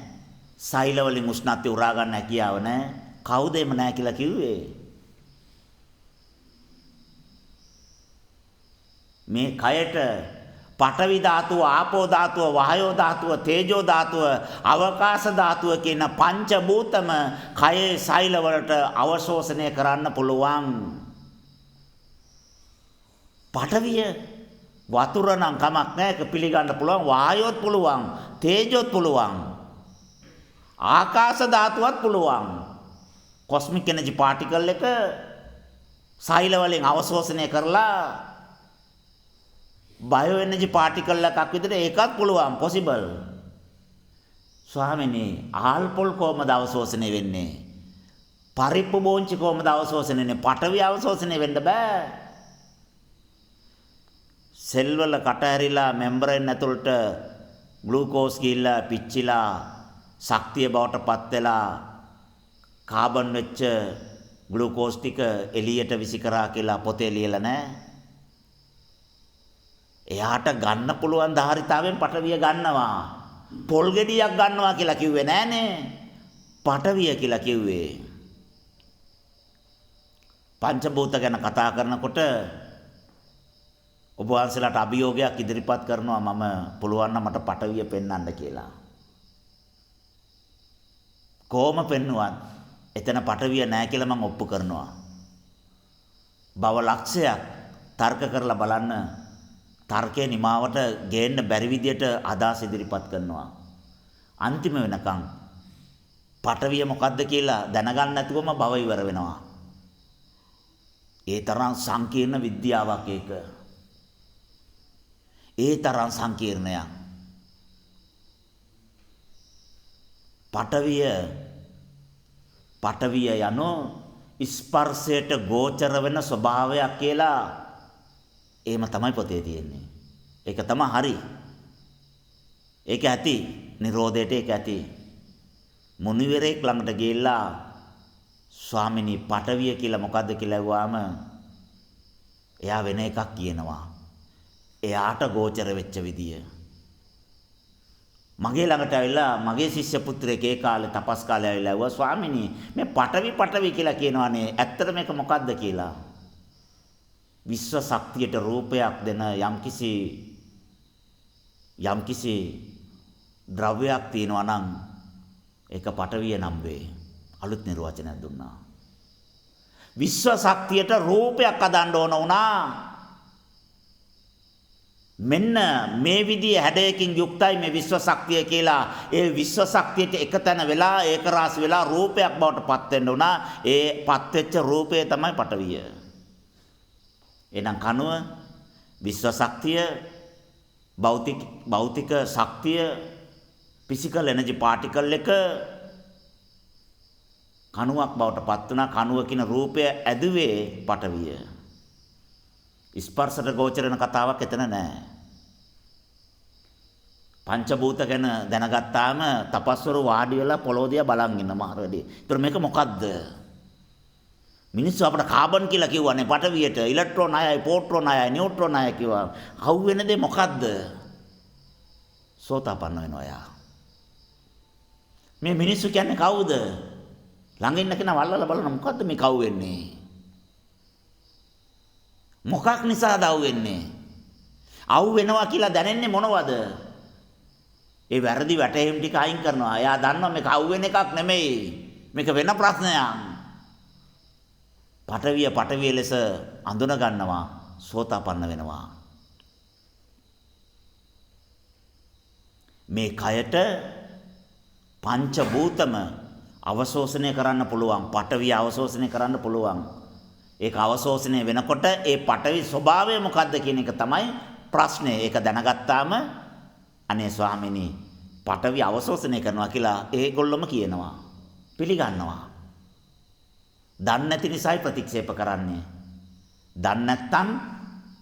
A: සෛල වලින් උෂ්ණත්වය උරා ගන්න හැකියාව නැහැ. කවුද එම නැහැ කියලා කිව්වේ? මේ කයට පඨවි ධාතුව, ආපෝ ධාතුව, වායෝ ධාතුව, තේජෝ ධාතුව, අවකාශ ධාතුව කියන පංච භූතම කයේ සෛල වලට අවශෝෂණය කරන්න පුළුවන්. පඨවිය වතුර නම් කමක් නැහැ. ඒක පිළිගන්න පුළුවන්. වායෝත් පුළුවන්. තේජෝත් පුළුවන්. ආකාශ ධාතුවත් පුළුවන්. කොස්මික් එනර්ජි පාටිකල් එක සෛල වලින් අවශෝෂණය කරලා බයෝ එනර්ජි පාටිකල් එකක් විදිහට ඒකත් පුළුවන්. පොසිබල්. ස්වාමිනේ ආල්පොල් කොහමද අවශෝෂණය වෙන්නේ? පරිප්පු බෝංචි කොහමද අවශෝෂණයනේ? පටවිය අවශෝෂණය වෙන්න බෑ. සෙල් වල කට ඇරිලා මෙම්බරේන් ඇතුළට ග්ලූකෝස් ගිහිල්ලා පිච්චිලා ශක්තිය බවට පත් වෙලා කාබන් වෙච්ච ග්ලූකෝස් ටික එළියට විසි කරා කියලා පොතේ ලියලා නැහැ. එයාට ගන්න පුළුවන් ධාරිතාවෙන් පටවිය ගන්නවා. පොල් ගෙඩියක් ගන්නවා කියලා කිව්වේ නෑනේ. පටවිය කියලා කිව්වේ. පංචභූත ගැන කතා කරනකොට ඔබ වහන්සේලාට අභියෝගයක් ඉදිරිපත් කරනවා මම පුළුවන් නම් මට පටවිය පෙන්වන්න කියලා. කොහොම පෙන්නුවත් එතන පටවිය නැහැ කියලා මම ඔප්පු කරනවා. බව ලක්ෂයක් තර්ක කරලා බලන්න තර්කයේ නිමාවට ගේන්න බැරි විදියට අදහස් ඉදිරිපත් කරනවා. අන්තිම වෙනකන් පටවිය මොකද්ද කියලා දැනගන්න නැතුවම බව ඉවර වෙනවා. ඒ තරම් සංකීර්ණ විද්‍යාවක් ඒක. ඒ තරම් සංකීර්ණයක්. පටවිය යනෝ ස්පර්ශයට ගෝචර වෙන ස්වභාවයක් කියලා එහෙම තමයි පොතේ තියෙන්නේ. ඒක තමයි හරි. ඒක ඇති. නිරෝධයට ඒක ඇති. මුනිවරයෙක් ළඟට ගිහිල්ලා ස්වාමිනී පටවිය කියලා මොකද්ද කියලා ඇහුවාම එයා වෙන එකක් කියනවා. එයාට ගෝචර වෙච්ච විදිය. මගේ ළඟට ඇවිල්ලා මගේ ශිෂ්‍ය පුත්‍රයෙක් ඒ කාලේ තපස් කාලේ ඇවිල්ලා ඇහුවා ස්වාමිනී මේ පටවි කියලා කියනවානේ ඇත්තට මේක මොකද්ද කියලා. විශ්ව ශක්තියට රූපයක් දෙන යම්කිසි ද්‍රව්‍යයක් තියෙනවා නම් ඒක පටවිය නම් වේ. අලුත් නිර්වචනයක් දුන්නා. විශ්ව ශක්තියට රූපයක් හදන්න ඕන වුණා. මෙන්න මේ විදිහේ හැඩයකින් යුක්තයි මේ විශ්ව ශක්තිය කියලා. ඒ විශ්ව ශක්තියට එකතැන වෙලා ඒක රාශි වෙලා රූපයක් බවට පත් වෙන්න උනා. ඒ පත් වෙච්ච රූපය තමයි පටවිය. එහෙනම් කනුව විශ්ව ශක්තිය භෞතික ශක්තිය ෆිසිකල් එනර්ජි පාටිකල් එක කණුවක් බවට පත් වුණා. කණුව කියන රූපය ඇදුවේ පටවිය. ස්පර්ශට ගෝචරන කතාවක් එතන නැහැ. පංචභූත ගැන දැනගත්තාම තපස්වරු වාඩි වෙලා පොළොව දිහා බලන් ඉන්න මාර වැඩි. ඒතර මේක මොකද්ද? මිනිස්සු අපට කාබන් කියලා කිව්වනේ පටවියට. ඉලෙක්ට්‍රෝන අයයි, පෝට්‍රෝන අයයි, නියුට්‍රෝන අයයි කිව්වා. හවු වෙන දේ මොකද්ද? සෝතාපන්න වෙනවා යා. මේ මිනිස්සු කියන්නේ කවුද? ළඟ ඉන්න කෙනා වල්වල බලන මොකද්ද මේ කවු වෙන්නේ? මොකක් නිසාද අවු වෙන්නේ? අවු වෙනවා කියලා දැනෙන්නේ මොනවද? ඒ වැරදි වැටහෙම් ටික අයින් කරනවා. එයා දන්නවා මේක අවු වෙන එකක් නෙමෙයි. මේක වෙන ප්‍රශ්නයක්. පටවිය ලෙස අඳුන ගන්නවා, සෝතාපන්න වෙනවා. මේ කයට පංච භූතම අවශෝෂණය කරන්න පුළුවන්. පටවිය අවශෝෂණය කරන්න පුළුවන්. ඒක අවශෝෂණය වෙනකොට ඒ පටවි ස්වභාවය මොකද්ද කියන එක තමයි ප්‍රශ්නේ. ඒක දැනගත්තාම අනේ ස්වාමිනී පටවි අවශෝෂණය කරනවා කියලා ඒගොල්ලොම කියනවා. පිළිගන්නවා. දන්නේ නැති නිසායි ප්‍රතික්ෂේප කරන්නේ. දන්නේ නැත්තම්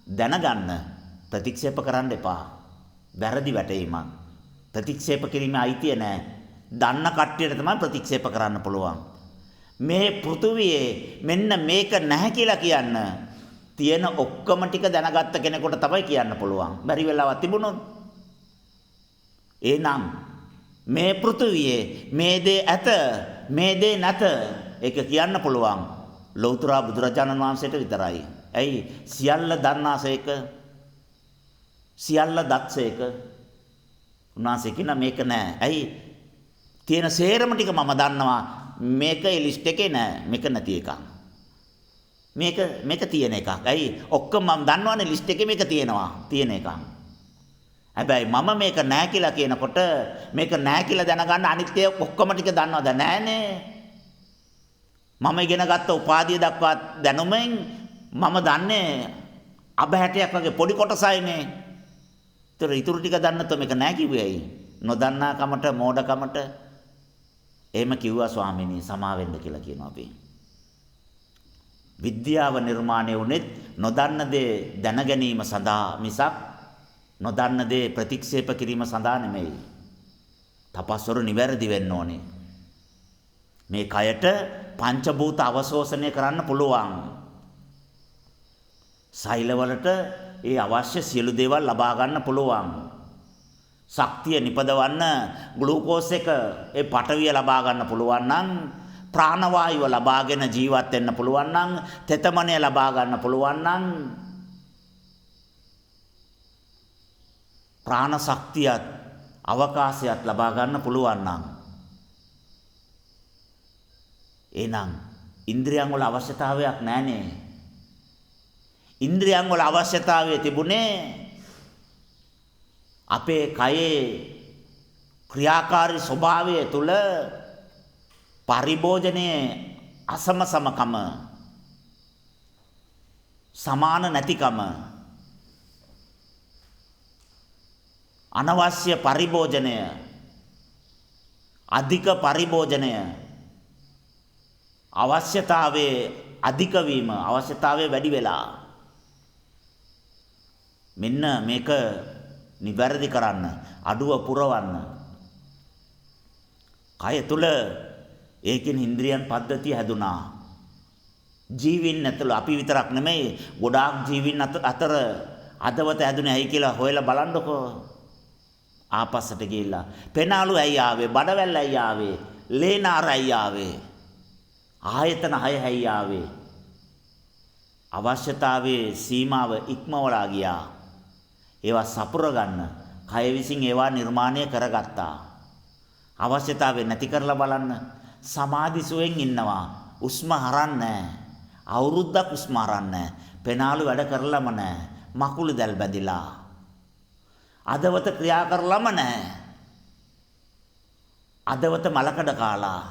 A: දැනගන්න ප්‍රතික්ෂේප කරන්න එපා. වැරදි වැටීමක්. ප්‍රතික්ෂේප කිරීමේ අයිතිය නැහැ. දන්න කට්ටියට තමයි ප්‍රතික්ෂේප කරන්න පුළුවන්. මේ පෘථුවියේ මෙන්න මේක නැහැ කියලා කියන්න තියෙන ඔක්කොම ටික දැනගත්ත කෙනෙකුට තමයි කියන්න පුළුවන්. බැරි වෙලාවක් තිබුණොත් එහෙනම් මේ පෘථුවියේ මේ දේ ඇත මේ දේ නැත ඒක කියන්න පුළුවන් ලෞතර බුදුරජාණන් වහන්සේට විතරයි. ඇයි? සියල්ල දන්නාසේක සියල්ල දත්සේක උන්වහන්සේ කියන මේක නෑ. ඇයි? තියෙන සේරම ටික මම දන්නවා. මේක ලිස්ට් එකේ නෑ. මේක නැති එකක්. මේක තියෙන එකක්. ඇයි? ඔක්කොම මම දන්නවනේ ලිස්ට් එකේ මේක තියෙනවා. තියෙන එකක්. හැබැයි මම මේක නෑ කියලා කියනකොට මේක නෑ කියලා දැනගන්න අනිත් ඒ ඔක්කොම ටික දන්නවද? නෑනේ. මම ඉගෙන ගත්ත උපාධිය දක්වා දැනුමෙන් මම දන්නේ අබ 60ක් වගේ පොඩි කොටසයිනේ. ඒතර ඊටු ටික දන්නත් මේක නෑ කිව්වේ ඇයි? නොදන්නා කමට මෝඩකමට එහෙම කිව්වා ස්වාමීනි සමා වෙන්න කියලා කියනවා අපි. විද්‍යාව නිර්මාණය වුණෙත් නොදන්න දේ දැන ගැනීම සඳහා මිසක් නොදන්න දේ ප්‍රතික්ෂේප කිරීම සඳහා නෙමෙයි. තපස්වරු නිවැරදි වෙන්න ඕනේ. මේ කයට පංචභූත අවශෝෂණය කරන්න පුළුවන්. සෛලවලට ඒ අවශ්‍ය සියලු දේවල් ලබා ගන්න පුළුවන්. ශක්තිය නිපදවන්න ග්ලූකෝස් එක ඒ පටවිය ලබා ගන්න පුළුවන් නම් ප්‍රාණවායුව ලබාගෙන ජීවත් වෙන්න පුළුවන් නම් තෙතමනය ලබා ගන්න පුළුවන් නම් ප්‍රාණ ශක්තියත් අවකාශයත් ලබා ගන්න පුළුවන් නම් එහෙනම් ඉන්ද්‍රියන් වල අවශ්‍යතාවයක් නැහනේ. ඉන්ද්‍රියන් වල අවශ්‍යතාවය තිබුණේ අපේ කයේ ක්‍රියාකාරී ස්වභාවය තුල පරිභෝජනයේ අසමසමකම සමාන නැතිකම අනවශ්‍ය පරිභෝජනය අධික පරිභෝජනය අවශ්‍යතාවයේ අධික වීම අවශ්‍යතාවයේ වැඩි වෙලා මෙන්න මේක නිවැරදි කරන්න අඩුව පුරවන්න කය තුල ඒකෙන් ඉන්ද්‍රියන් පද්ධතිය හැදුනා. ජීවින් ඇතුළ අපි විතරක් නෙමෙයි ගොඩාක් ජීවින් අතර අදවත හැදුනේ ඇයි කියලා හොයලා බලන්නකෝ. ආපස්සට ගිහිල්ලා පෙනාලු ඇයි ආවේ, බඩවැල් ඇයි ආවේ, ලේනාර ඇයි ආවේ, ආයතන 6 ඇයි ආවේ. අවශ්‍යතාවයේ සීමාව ඉක්මවලා ගියා. ඒවා සපුර ගන්න කය විසින් ඒවා නිර්මාණය කරගත්තා. අවශ්‍යතාවය නැති කරලා බලන්න. සමාධිසුවෙන් ඉන්නවා. උස්ම හරන්නේ අවුරුද්දක් උස්ම හරන්නේ පෙනාලු වැඩ කරලම නැහැ. මකුළු දැල් බැඳිලා. අදවත ක්‍රියා කරලම නැහැ. අදවත මලකඩ කාලා.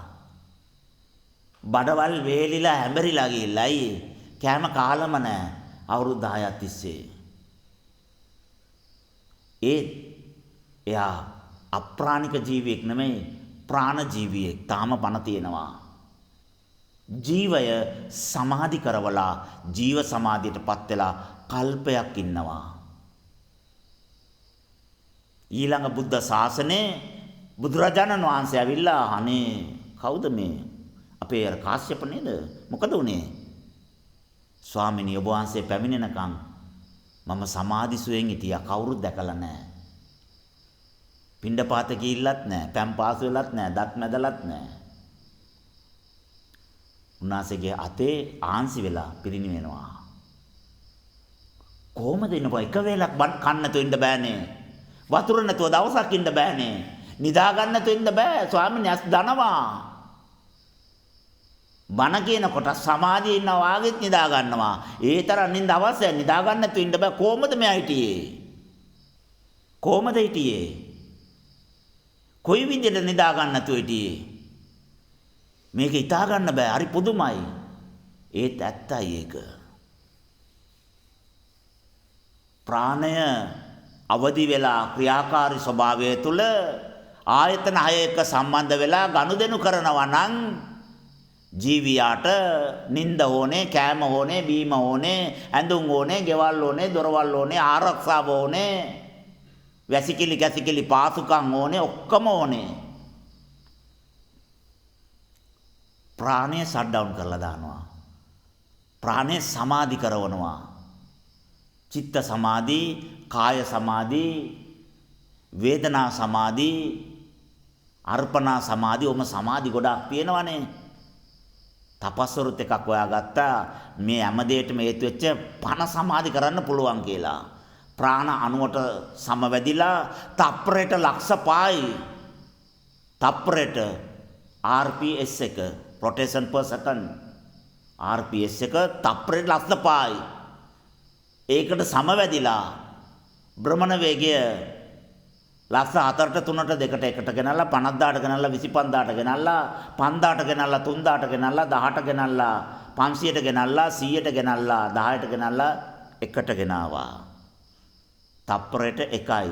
A: බඩවල් වේලිලා හැඹරිලා ගිහිල්ලායි කෑම කාලම නැහැ. අවුරුදු 10ක් තිස්සේ. එයා අප්‍රාණික ජීවියෙක් නෙමෙයි ප්‍රාණ ජීවියෙක්. තාම පණ තියෙනවා. ජීවය සමාධි කරවලා ජීව සමාධියටපත් වෙලා කල්පයක් ඉන්නවා. ඊළඟ බුද්ධ ශාසනයේ බුදුරජාණන් වහන්සේ ඇවිල්ලා අනේ කවුද මේ අපේ අර කාශ්‍යප නේද? මොකද උනේ? ස්වාමිනිය ඔබ වහන්සේ පැමිණෙනකන් මම සමාධිසුවෙන් හිටියා. කවුරුත් දැකලා නැහැ. පිණ්ඩපාත ගිහිල්ලත් නැහැ, පැම් පාසු වෙලත් නැහැ, දත් මැදලත් නැහැ. උන්වහන්සේගේ අතේ ආන්සි වෙලා පිරිනිවෙනවා. කොහොමද ඉන්නකො එක වේලක් කන්න නැතුව ඉන්න බෑනේ. වතුර නැතුව දවසක් ඉන්න බෑනේ. නිදා ගන්න නැතුව ඉන්න බෑ. ස්වාමීන් වහන්සේ දනවා. බණ කියනකොට සමාධියේ ඉන්නා වාගෙත් නිදා ගන්නවා. ඒ තරම් නිින්ද අවශ්‍යයි. නිදා ගන්න නැතුව ඉන්න බෑ. කොහොමද මෙයා හිටියේ? කොහොමද හිටියේ? කොයි විදිහට නිදා ගන්න නැතුව හිටියේ? මේක හිතා ගන්න බෑ. හරි පුදුමයි. ඒත් ඇත්තයි ඒක. ප්‍රාණය අවදි වෙලා ක්‍රියාකාරී ස්වභාවය තුළ ආයතන 6 එක්ක සම්බන්ධ වෙලා ගනුදෙනු කරනවා නම් ජීවියාට නිින්ද ඕනේ, කෑම ඕනේ, බීම ඕනේ, ඇඳුම් ඕනේ, ගෙවල් ඕනේ, දොරවල් ඕනේ, ආරක්ෂාව ඕනේ, වැසිකිලි කැසිකිලි පාසුකම් ඕනේ, ඔක්කොම ඕනේ. ප්‍රාණය ෂට් ඩවුන් කරලා දානවා. ප්‍රාණය සමාධි කරවනවා. චිත්ත සමාධි, කාය සමාධි, වේදනා සමාධි, අර්පණා සමාධි, ඔම සමාධි ගොඩක් තියෙනවනේ. තපස්වරුත් එකක් හොයාගත්තා මේ හැම දෙයකටම හේතු වෙච්ච පණ සමාධි කරන්න පුළුවන් කියලා. ප්‍රාණ අණුවට සමවැදිලා තප්පරයට ලක්ෂ 5යි. තප්පරයට RPS එක rotation per second RPS එක තප්පරයට ලක්ෂ 5යි. ඒකට සමවැදිලා භ්‍රමණ වේගය ලක්ෂ 4ට 3ට 2ට 1ට ගෙනල්ලා 50000ට ගෙනල්ලා 25000ට ගෙනල්ලා 5000ට ගෙනල්ලා 3000ට ගෙනල්ලා 10ට ගෙනල්ලා 500ට ගෙනල්ලා 100ට ගෙනල්ලා 10ට ගෙනල්ලා 1ට ගෙනාවා. තප්පරයට 1යි.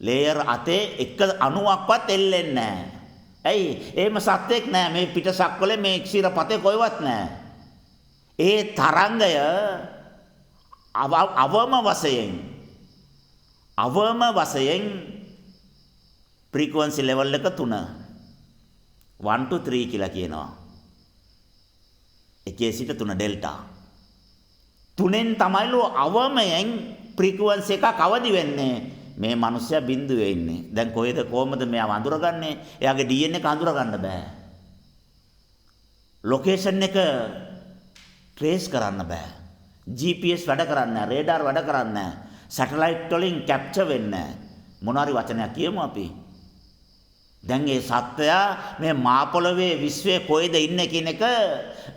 A: ලේයර් අතේ එක අණුවක්වත් එල්ලෙන්නේ නැහැ. ඇයි? එහෙම සත්‍යෙක් නෑ මේ පිටසක්වලේ මේ ක්ෂීරපතේ කොයිවත් නෑ. ඒ තරංගය අවම වශයෙන් ෆ්‍රීකවන්සි ලෙවල් එක 3 1 to 3 කියලා කියනවා. 1 සිට 3 ඩෙල්ටා. 3න් තමයිලු අවමයෙන් ෆ්‍රීකවන්සි එකක් අවදි වෙන්නේ. මේ මිනිස්සයා බිඳුවේ ඉන්නේ. දැන් කොහොමද මෙයා අඳුරගන්නේ? එයාගේ DNA එක අඳුරගන්න බෑ. ලොකේෂන් එක ට්‍රේස් කරන්න බෑ. GPS වැඩ කරන්නේ නැහැ. රේඩාර් වැඩ කරන්නේ නැහැ. සැටලයිට් වලින් කැප්චර් වෙන්නේ නැහැ. මොනවාරි වචනයක් කියමු අපි. දැන් මේ සත්වයා මේ මා පොළවේ විශ්වයේ කොයිද ඉන්නේ කියන එක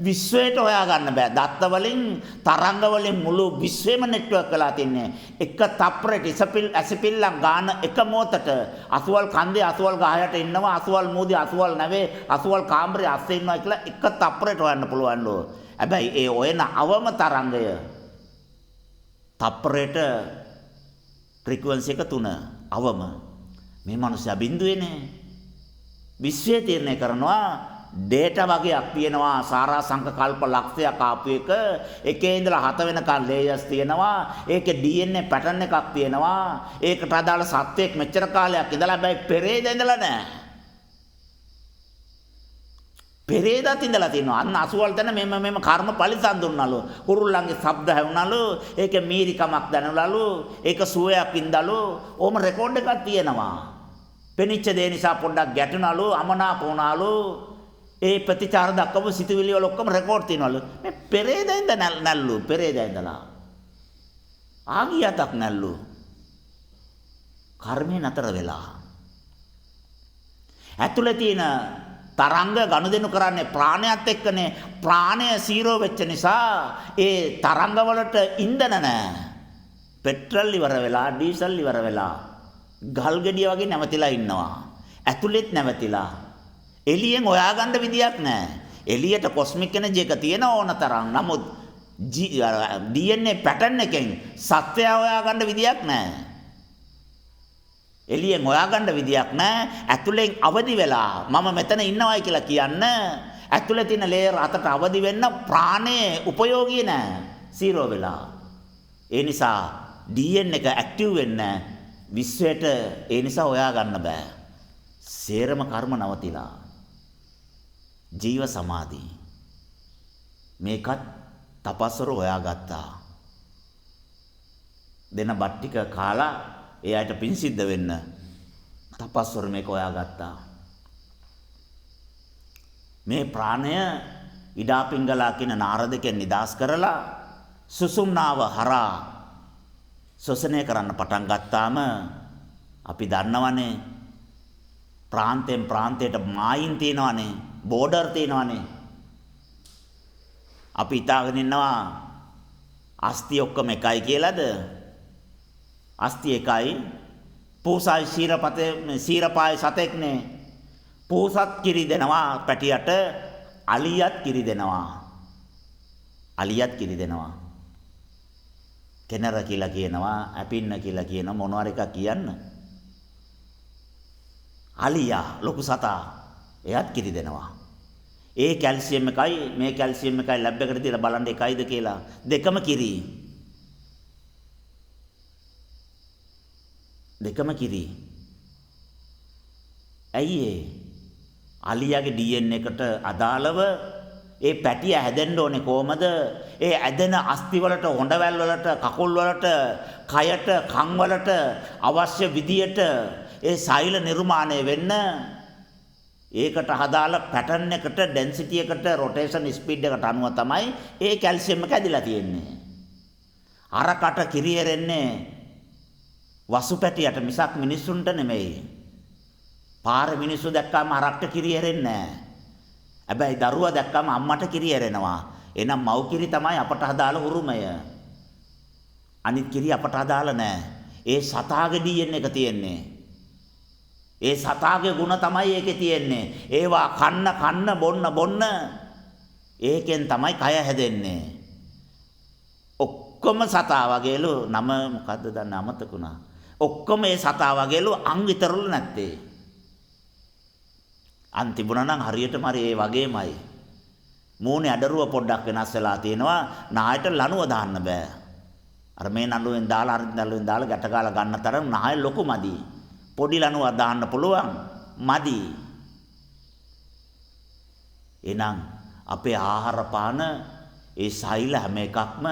A: විශ්වයට හොයාගන්න බෑ. දත්ත වලින් තරංග වලින් මුළු විශ්වෙම නෙට්වර්ක් වෙලා තින්නේ. එක තප්පරෙට ඇසිපිල්ලක් ගන්න එක මොහොතට අසුවල් කන්දේ අසුවල් ගහයට ඉන්නවා, අසුවල් මූදේ අසුවල් නැවේ, අසුවල් කාමරේ අස්සේ ඉන්නවා කියලා එක තප්පරෙට හොයන්න පුළුවන් ලෝ. හැබැයි ඒ ඔයන අවම තරංගය තප්පරයට ෆ්‍රීකවන්සි එක 3 අවම මේ මිනිස්සයා බිඳුවේනේ. විශ්වය තීරණය කරනවා ඩේටා වගේක් තියෙනවා සාරා සංක කල්ප ලක්ෂයක් ආපු එකේ ඉඳලා 7 වෙනකන් ලේයර්ස් තියෙනවා. ඒකේ DNA පැටර්න් එකක් තියෙනවා. ඒකට අදාළ සත්‍යයක් මෙච්චර කාලයක් ඉඳලා හැබැයි පෙරේද ඉඳලා නැහැ. පෙරේදත් ඉඳලා තියෙනවා. අන්න අසුවල් තැන මෙම කර්ම පරිසම් දුන්නලු. කුරුල්ලන්ගේ ශබ්ද හැවුනලු. ඒකේ මීරිකමක් දැනුනලු. ඒක සුවයක් ඉඳලු. ඕම රෙකෝඩ් එකක් තියෙනවා. පෙනිච්ච දේ නිසා පොඩ්ඩක් ගැටුනලු, අමනාප වුණාලු. ඒ ප්‍රතිචාර දක්වපු සිතුවිලි වල ඔක්කොම රෙකෝඩ් තියනවලු. මේ පෙරේදා ඉඳ නැල්ලු. පෙරේදා ඉඳලා ආගියතක් නැල්ලු. කර්මේ නතර වෙලා. ඇතුළේ තියෙන තරංග ගනුදෙනු කරන්නේ ප්‍රාණයත් එක්කනේ. ප්‍රාණය 0 වෙච්ච නිසා ඒ තරංග වලට ඉන්ධන නැහැ. පෙට්‍රල් ඉවර වෙලා, ඩීසල් ඉවර වෙලා, ගල් ගෙඩිය වගේ නැවතිලා ඉන්නවා. ඇතුළෙත් නැවතිලා. එළියෙන් හොයාගන්න විදියක් නැහැ. එළියට කොස්මික් එනර්ජි එක තියෙන ඕන තරම්. නමුත් DNA පැටර්න් එකෙන් සත්‍යය හොයාගන්න විදියක් නැහැ. එළියෙන් හොයාගන්න විදියක් නැහැ. ඇතුළෙන් අවදි වෙලා මම මෙතන ඉන්නවයි කියලා කියන්න ඇතුළේ තියෙන ලේයර් 7ට අවදි වෙන්න ප්‍රාණය උපයෝගී නැහැ. 0 වෙලා. ඒ නිසා DNA එක ඇක්ටිව් වෙන්න විශ්වයට ඒ නිසා හොයාගන්න බෑ. සේරම කර්ම නවතිලා. ජීව සමාධි. මේකත් තපස්වර හොයාගත්තා. දෙන බත් ටික කාලා එයාට පින් සිද්ධ වෙන්න තපස්වර මේක හොයාගත්තා. මේ ප්‍රාණය ඉඩා පිංගලා කියන නාරදකෙන් නිදාස් කරලා සුසුම්නාව හරහා ශෝෂණය කරන්න පටන් ගත්තාම අපි දන්නවනේ ප්‍රාන්තයෙන් ප්‍රාන්තයට මායින් තියෙනවනේ, බෝඩර් තියෙනවනේ. අපි හිතාගෙන ඉන්නවා අස්ති ඔක්කොම එකයි කියලාද? අස්ති එකයි. පූසයි සීරපාය සතෙක්නේ. පූසත් කිරි දෙනවා පැටියට, අලියත් කිරි දෙනවා. අලියත් කිරි දෙනවා. කෙනර කියලා කියනවා, ඇපින්න කියලා කියනවා, මොනවාර එකක් කියන්න. අලියා ලොකු සතා එයාත් කිරි දෙනවා. ඒ කැල්සියම් එකයි මේ කැල්සියම් එකයි ලැබ් එකට තියලා බලන්න එකයිද කියලා. දෙකම කිරි. දෙකම කිරි. ඇයි ඒ? අලියාගේ DNA එකට අදාළව ඒ පැටිය හැදෙන්න ඕනේ කොහමද? ඒ ඇදෙන අස්ති වලට, හොඬවැල් වලට, කකුල් වලට, කයට, කන් වලට අවශ්‍ය විදියට ඒ සෛල නිර්මාණය වෙන්න ඒකට අදාළ පැටර්න් එකට, ඩෙන්සිටි එකට, රොටේෂන් ස්පීඩ් එකට අනුව තමයි ඒ කැල්සියම් එක ඇදිලා තියෙන්නේ. අරකට කිරියෙරෙන්නේ වසු පැටියට මිසක් මිනිස්සුන්ට නෙමෙයි. පාරේ මිනිස්සු දැක්කම අරක්ට කිරියෙරෙන්නේ නැහැ. හැබැයි දරුවා දැක්කම අම්මට කිරියෙරෙනවා. එහෙනම් මව් කිරි තමයි අපට අදාළ උරුමය. අනිත් කිරි අපට අදාළ නැහැ. ඒ සතාගේ DNA එක තියෙන්නේ. ඒ සතාගේ ගුණ තමයි ඒකේ තියෙන්නේ. ඒවා කන්න බොන්න ඒකෙන් තමයි කය හැදෙන්නේ. ඔක්කොම සතා වගේලු නම මොකද්ද දන්න අමතකුණා. ඔක්කොම ඒ සතා වගේලු අං විතරලු නැත්තේ. අන් තිබුණා නම් හරියටම හරි ඒ වගේමයි. මූණේ අඩරුව පොඩ්ඩක් වෙනස් වෙලා තියෙනවා. නායට ලණුව දාන්න බෑ. අර මේ නළුවෙන් දාලා අර නළුවෙන් දාලා ගැට ගාලා ගන්න තරම් නාය ලොකු මදි. පොඩි ලණුවක් දාන්න පුළුවන් මදි. එහෙනම් අපේ ආහාර පාන ඒ සෛල හැම එකක්ම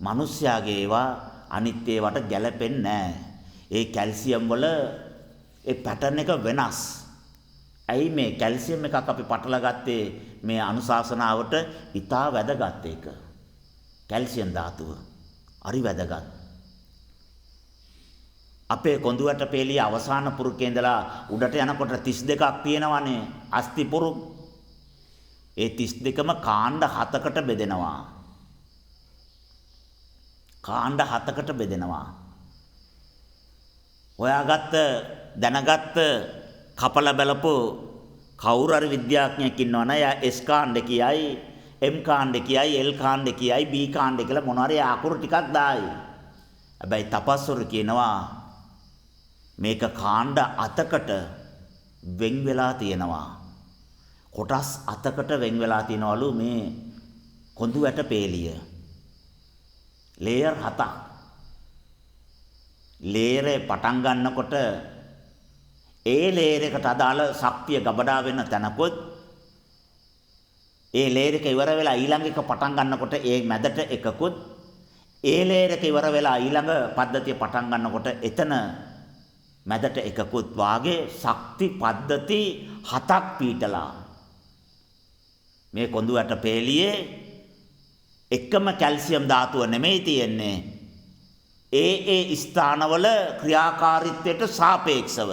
A: මිනිස්යාගේ ඒවා අනිත් ඒවාට ගැලපෙන්නේ නැහැ. ඒ කැල්සියම් වල ඒ පැටර්න් එක වෙනස්. ඇයි මේ කැල්සියම් එකක් අපි පටල ගත්තේ මේ අනුශාසනාවට ඉතා වැදගත් එක. කැල්සියම් ධාතුව හරි වැදගත්. අපේ කොඳුයට පෙළිය අවසාන පුරුකේ ඉඳලා උඩට යනකොට 32ක් තියෙනවානේ අස්ති පුරු. ඒ 32ම කාණ්ඩ 7කට බෙදෙනවා. කාණ්ඩ 7කට බෙදෙනවා. හොයාගත්ත දැනගත්ත කපල බලපු කවුරු හරි විද්‍යාඥයෙක් ඉන්නවනේ එයා S කාණ්ඩ කියයි M කාණ්ඩ කියයි L කාණ්ඩ කියයි B කාණ්ඩ කියලා මොනවා හරි අකුරු ටිකක් දායි. හැබැයි තපස්වරු කියනවා මේක කාණ්ඩ 8කට වෙන් වෙලා තියෙනවා. කොටස් 8කට වෙන් වෙලා තියනවලු මේ කොඳු වැට පේලිය. ලේයර් 7ක්. ලේයරේ පටන් ගන්නකොට ඒ ලේයර් එකට අදාළ ශක්තිය ගබඩා වෙන තැනකොත් ඒ ලේයර් එක ඉවර වෙලා ඊළඟ එක පටන් ගන්නකොට ඒ මැදට එකකුත් ඒ ලේයර් එක ඉවර වෙලා ඊළඟ පද්ධතිය පටන් ගන්නකොට එතන මැදට එකකුත් වාගේ ශක්ති පද්ධති 7ක් පීටලා මේ කොඳු වැට පේලියේ එකම කැල්සියම් ධාතුව නෙමෙයි තියෙන්නේ. ඒ ස්ථානවල ක්‍රියාකාරීත්වයට සාපේක්ෂව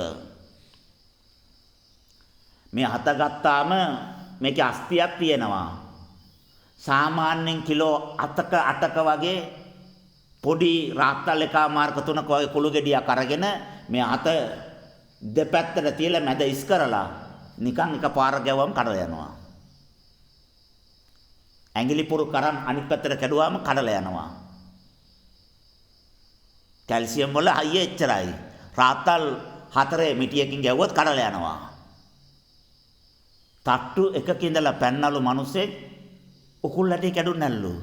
A: මේ හත ගත්තාම මේකේ අස්තියක් තියෙනවා. සාමාන්‍යයෙන් කිලෝ 7ක 8ක වගේ පොඩි රාත්තල් එකා මාර්ක 3ක වගේ කුළු ගෙඩියක් අරගෙන මේ හත දෙපැත්තට තියලා මැද ඉස් කරලා නිකන් එකපාර ගැවුවම කඩලා යනවා. ඇඟිලි පුරු කරන් අනිත් පැත්තට කැඩුවාම කඩලා යනවා. කැල්සියම් වල හයිය එච්චරයි. රාත්තල් 4 මිටියකින් ගැවුවොත් කඩලා යනවා. තට්ටු එකක ඉඳලා පැන්නලු මිනිස්සෙක් උකුල් ඇටේ කැඩුන්නැල්ලු.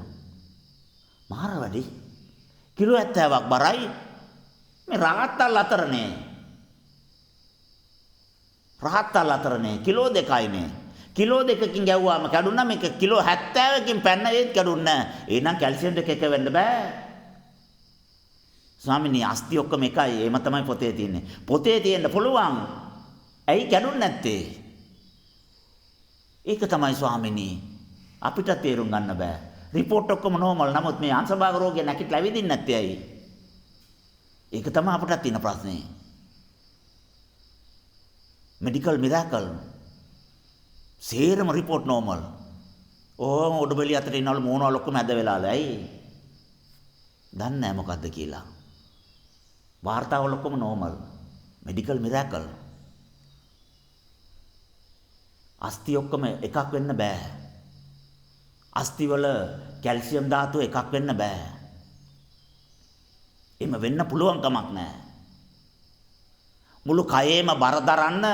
A: මාර වැඩි. කිලෝ 70ක් බරයි. මේ රාත්තල් 4නේ. රාත්තල් 4නේ කිලෝ 2යිනේ. කිලෝ 2කින් ගැව්වාම කැඩුනා මේක කිලෝ 70කින් පැන්න ඒත් කැඩුන්නේ නැහැ. එහෙනම් කැල්සියම් දෙක එක වෙන්න බෑ. ස්වාමිනී අස්ති ඔක්කොම එකයි. එහෙම තමයි පොතේ තියෙන්නේ. පොතේ තියෙන්න පුළුවන්. ඇයි කැඩුන්නේ නැත්තේ? ඒක තමයි ස්වාමිනී අපිට තේරුම් ගන්න බෑ. රිපෝට් ඔක්කොම නෝමල්. නමුත් මේ අංශභාග රෝගය නැකිట్లా ඇවිදින්නේ නැත්තේ ඇයි? ඒක තමයි අපිට තියෙන ප්‍රශ්නේ. මෙඩිකල් මිරාකල් සේරම රිපෝට් නෝමල්. ඕම උඩබෙලිය අතට ඉන්නවලු මූණවල ඔක්කොම ඇද වෙලාද ඇයි? දන්නේ නැහැ මොකද්ද කියලා. වාර්තාවල ඔක්කොම නෝමල්. මෙඩිකල් මිරාකල්. අස්ති ඔක්කොම එකක් වෙන්න බෑ. අස්ති වල කැල්සියම් ධාතුව එකක් වෙන්න බෑ. එහෙම වෙන්න පුළුවන් කමක් නැහැ. මුළු කයේම බර දරන්න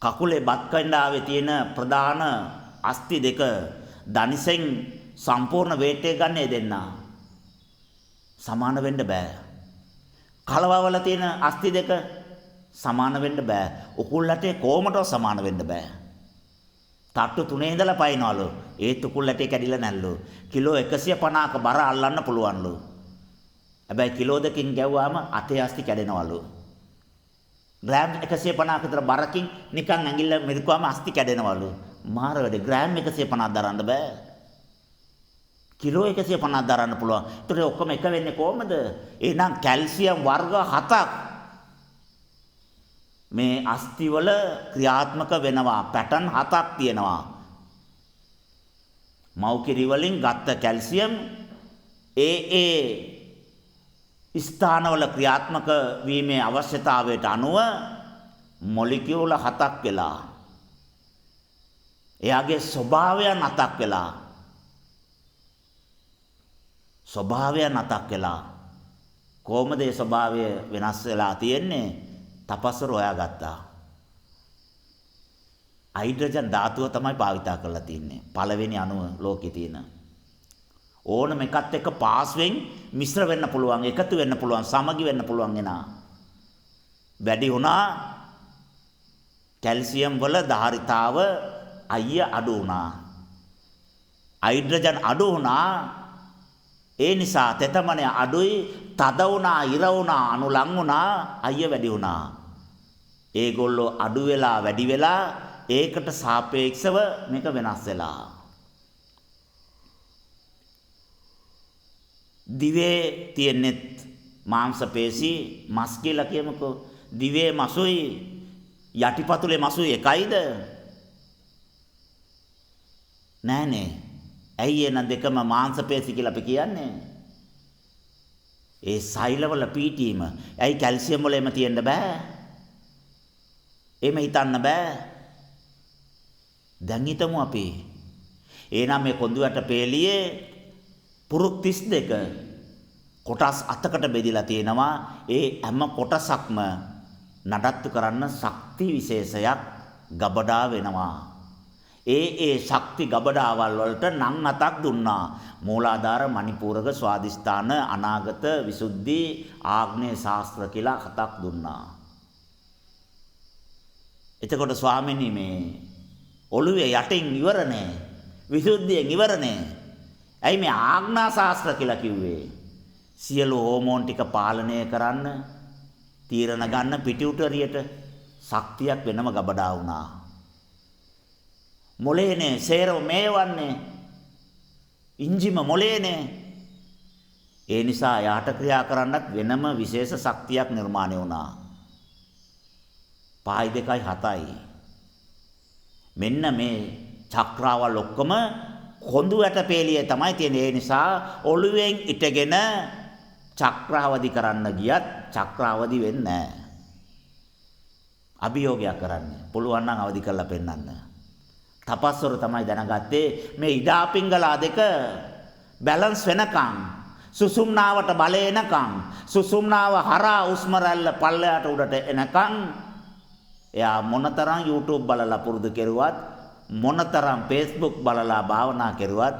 A: කකුලේ බත් කණ්ඩාවේ තියෙන ප්‍රධාන අස්ති දෙක දනිසෙන් සම්පූර්ණ වේට් එක ගන්න දෙන්න සමාන වෙන්න බෑ. කලවවල තියෙන අස්ති දෙක සමාන වෙන්න බෑ. උකුල් ඇටේ කොහමදවත් සමාන වෙන්න බෑ. තට්ටු 3 ඉඳලා පයින්නවලු. ඒත් උකුල් ඇටේ කැඩිලා නැල්ලු. කිලෝ 150ක බර අල්ලන්න පුළුවන්ලු. හැබැයි කිලෝ 2කින් ගැව්වාම අතේ අස්ති කැඩෙනවලු. ග්‍රෑම් 150ක විතර බරකින් නිකන් ඇඟිල්ල මිරිකුවාම අස්ති කැඩෙනවලු. මාර වැඩේ. ග්‍රෑම් 150ක් දරන්න බෑ. කිලෝ 150ක් දරන්න පුළුවන්. ඒතර ඔක්කොම එක වෙන්නේ කොහමද? එහෙනම් කැල්සියම් වර්ග 7ක් මේ අස්ති වල ක්‍රියාත්මක වෙනවා. පැටර්න් 7ක් තියෙනවා. මව්කිරි වලින් ගත්ත කැල්සියම් ඒ ස්ථානවල ක්‍රියාත්මක වීමේ අවශ්‍යතාවයට අනුව මොලිකියුල 7ක් වෙලා එයාගේ ස්වභාවයන් 7ක් වෙලා කොහොමද ඒ ස්වභාවය වෙනස් වෙලා තියෙන්නේ? තපස්වර හොයාගත්තා. හයිඩ්‍රජන් ධාතුව තමයි භාවිතා කරලා තින්නේ. පළවෙනි අණුව ලෝකේ තියෙන. ඕනම එකත් එක්ක පාස්වෙන් මිශ්‍ර වෙන්න පුළුවන්, එකතු වෙන්න පුළුවන්, සමගි වෙන්න පුළුවන් එනා. වැඩි වුණා කැල්සියම් වල ධාරිතාව අයිය අඩු වුණා. හයිඩ්‍රජන් අඩු වුණා. ඒ නිසා තෙතමනේ අඩුයි, තද වුණා, ඉර වුණා, අණු ලං වුණා, අයිය වැඩි වුණා. ඒගොල්ලෝ අඩු වෙලා වැඩි වෙලා ඒකට සාපේක්ෂව මේක වෙනස් වෙලා. දිවේ තියෙනෙත් මාංශ පේශි මස් කියලා කියමුකෝ. දිවේ මසුයි යටිපතුලේ මසුයි එකයිද? නෑනේ. ඇයි එන දෙකම මාංශ පේශි කියලා අපි කියන්නේ? ඒ සෛලවල පීඨීම. ඇයි කැල්සියම් වල එම තියෙන්න බෑ? එම හිතන්න බෑ. දැන් හිතමු අපි. එහෙනම් මේ කොඳුයට පේලියේ පුරුක් 32 කොටස් 8කට බෙදලා තියෙනවා. ඒ හැම කොටසක්ම නඩත්තු කරන්න ශක්ති විශේෂයක් ගබඩා වෙනවා. ඒ ශක්ති ගබඩාවල් වලට නම් 7ක් දුන්නා. මූලාධාර, මණිපූරක, ස්වාදිස්ථාන, අනාගත, විසුද්ධි, ආග්නේය ශාස්ත්‍ර කියලා 7ක් දුන්නා. එතකොට ස්වාමීනි මේ ඔළුවේ යටින් ඉවරනේ. විසුද්ධියෙන් ඉවරනේ. ඇයි මේ ආග්නා ශාස්ත්‍ර කියලා කිව්වේ? සියලු හෝමෝන් ටික පාලනය කරන්න, තීරණ ගන්න පිටිඋටරියට ශක්තියක් වෙනම ගබඩා වුණා. මොලේනේ සේරව මේවන්නේ. ඉන්ජිම මොලේනේ. ඒ නිසා යාට ක්‍රියා කරන්නත් වෙනම විශේෂ ශක්තියක් නිර්මාණය වුණා. 5 2 7යි. මෙන්න මේ චක්‍රාවල් ඔක්කොම කොඳු ඇටපේලියේ තමයි තියෙන්නේ. ඒ නිසා ඔළුවෙන් ඉටගෙන චක්‍රාවදි කරන්න ගියත් චක්‍රාවදි වෙන්නේ නැහැ. අභියෝගයක් කරන්නේ. පුළුවන් නම් අවදි කරලා පෙන්නන්න. තපස්වර තමයි දැනගත්තේ මේ ඉඩා පිංගලා දෙක බැලන්ස් වෙනකන්, සුසුම්නාවට බලය එනකන්, සුසුම්නාව හරහා උස්ම රැල්ල පල්ලයට උඩට එනකන් එයා මොනතරම් YouTube බලලා පුරුදු කෙරුවත්, මොනතරම් Facebook බලලා භාවනා කෙරුවත්,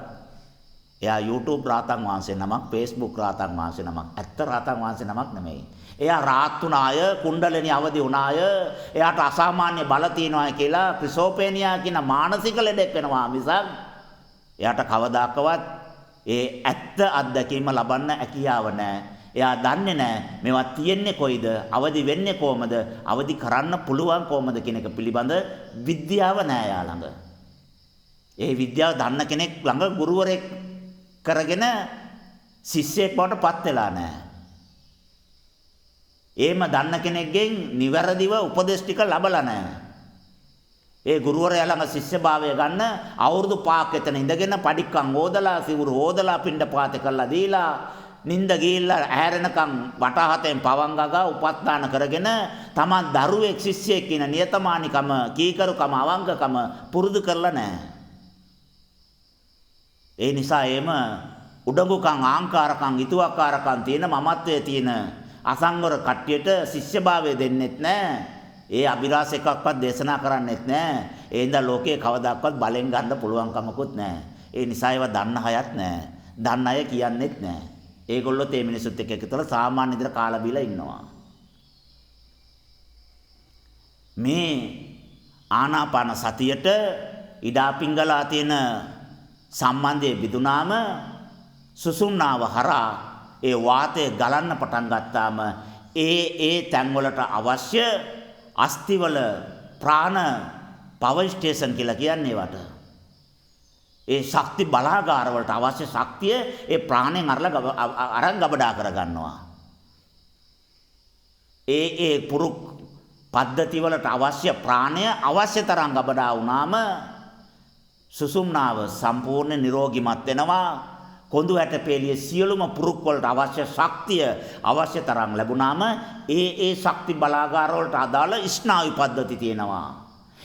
A: එයා YouTube රාතන් වහන්සේ නමක්, Facebook රාතන් වහන්සේ නමක්, ඇත්ත රාතන් වහන්සේ නමක් නෙමෙයි. එයා රාත් වුණාය, කුණ්ඩලිනී අවදි වුණාය, එයාට අසාමාන්‍ය බල තියනවා කියලා ක්‍රිසෝපේනියා කියන මානසික ලෙඩක් වෙනවා මිසක් එයාට කවදාකවත් ඒ ඇත්ත අත්දැකීම ලබන්න හැකියාව නැහැ. එයා දන්නේ නැහැ මේවා තියෙන්නේ කොයිද, අවදි වෙන්නේ කොහමද, අවදි කරන්න පුළුවන් කොහමද කියන එක පිළිබඳ විද්‍යාව නැහැ යා ළඟ. ඒ විද්‍යාව දන්න කෙනෙක් ළඟ ගුරුවරයෙක් කරගෙන ශිෂ්‍යයෙක් බවට පත් වෙලා නැහැ. එහෙම දන්න කෙනෙක්ගෙන් නිවැරදිව උපදෙස් ටික ලැබලා නැහැ. ඒ ගුරුවරයා ළඟ ශිෂ්‍යභාවය ගන්න අවුරුදු 5ක් එතන ඉඳගෙන පඩික්කම් හොදලා, සිවුරු හොදලා, පින්ඩ පාතේ කරලා දීලා, නිින්ද ගිහිල්ලා ඇහැරෙනකම් වටහතෙන් පවන් ගගා උපස්ථාන කරගෙන තමන් දරුවෙක් ශිෂ්‍යයෙක් කියන නියතමානිකම, කීකරුකම, අවංකකම පුරුදු කරලා නැහැ. ඒ නිසා එම උඩඟුකම්, ආංකාරකම්, ඊතුවක්කාරකම් තියෙන, මමත්වයේ තියෙන අසංවර කට්ටියට ශිෂ්‍යභාවය දෙන්නෙත් නැහැ. ඒ අභිලාෂ එකක්වත් දේශනා කරන්නෙත් නැහැ. ඒ හින්දා ලෝකේ කවදාක්වත් බලෙන් ගන්න පුළුවන් කමකුත් නැහැ. ඒ නිසා ඒවා දන්න අයත් නැහැ. දන්න අය කියන්නෙත් නැහැ. ඒගොල්ලෝ තේ මිනිසුත් එක්ක එකතුලා සාමාන්‍ය විදිහට කාලා බීලා ඉන්නවා. මේ ආනාපාන සතියට ඉඩා පිංගලා තියෙන සම්බන්ධය බිඳුනාම සුසුම්නාව හරහා ඒ වාතය ගලන්න පටන් ගත්තාම ඒ තැන්වලට අවශ්‍ය අස්තිවල ප්‍රාණ පවර් ස්ටේෂන් කියලා කියන්නේ වට. ඒ ශක්ති බලාගාර වලට අවශ්‍ය ශක්තිය ඒ ප්‍රාණයෙන් අරන් ගබඩා කර ගන්නවා. ඒ පුරුක් පද්ධති වලට අවශ්‍ය ප්‍රාණය අවශ්‍ය තරම් ගබඩා වුණාම සුසුම්නාව සම්පූර්ණ නිරෝගිමත් වෙනවා. කොඳු ඇටපේලියේ සියලුම පුරුක් වලට අවශ්‍ය ශක්තිය අවශ්‍ය තරම් ලැබුණාම ඒ ශක්ති බලාගාර වලට අදාළ ස්නායු පද්ධති තියෙනවා.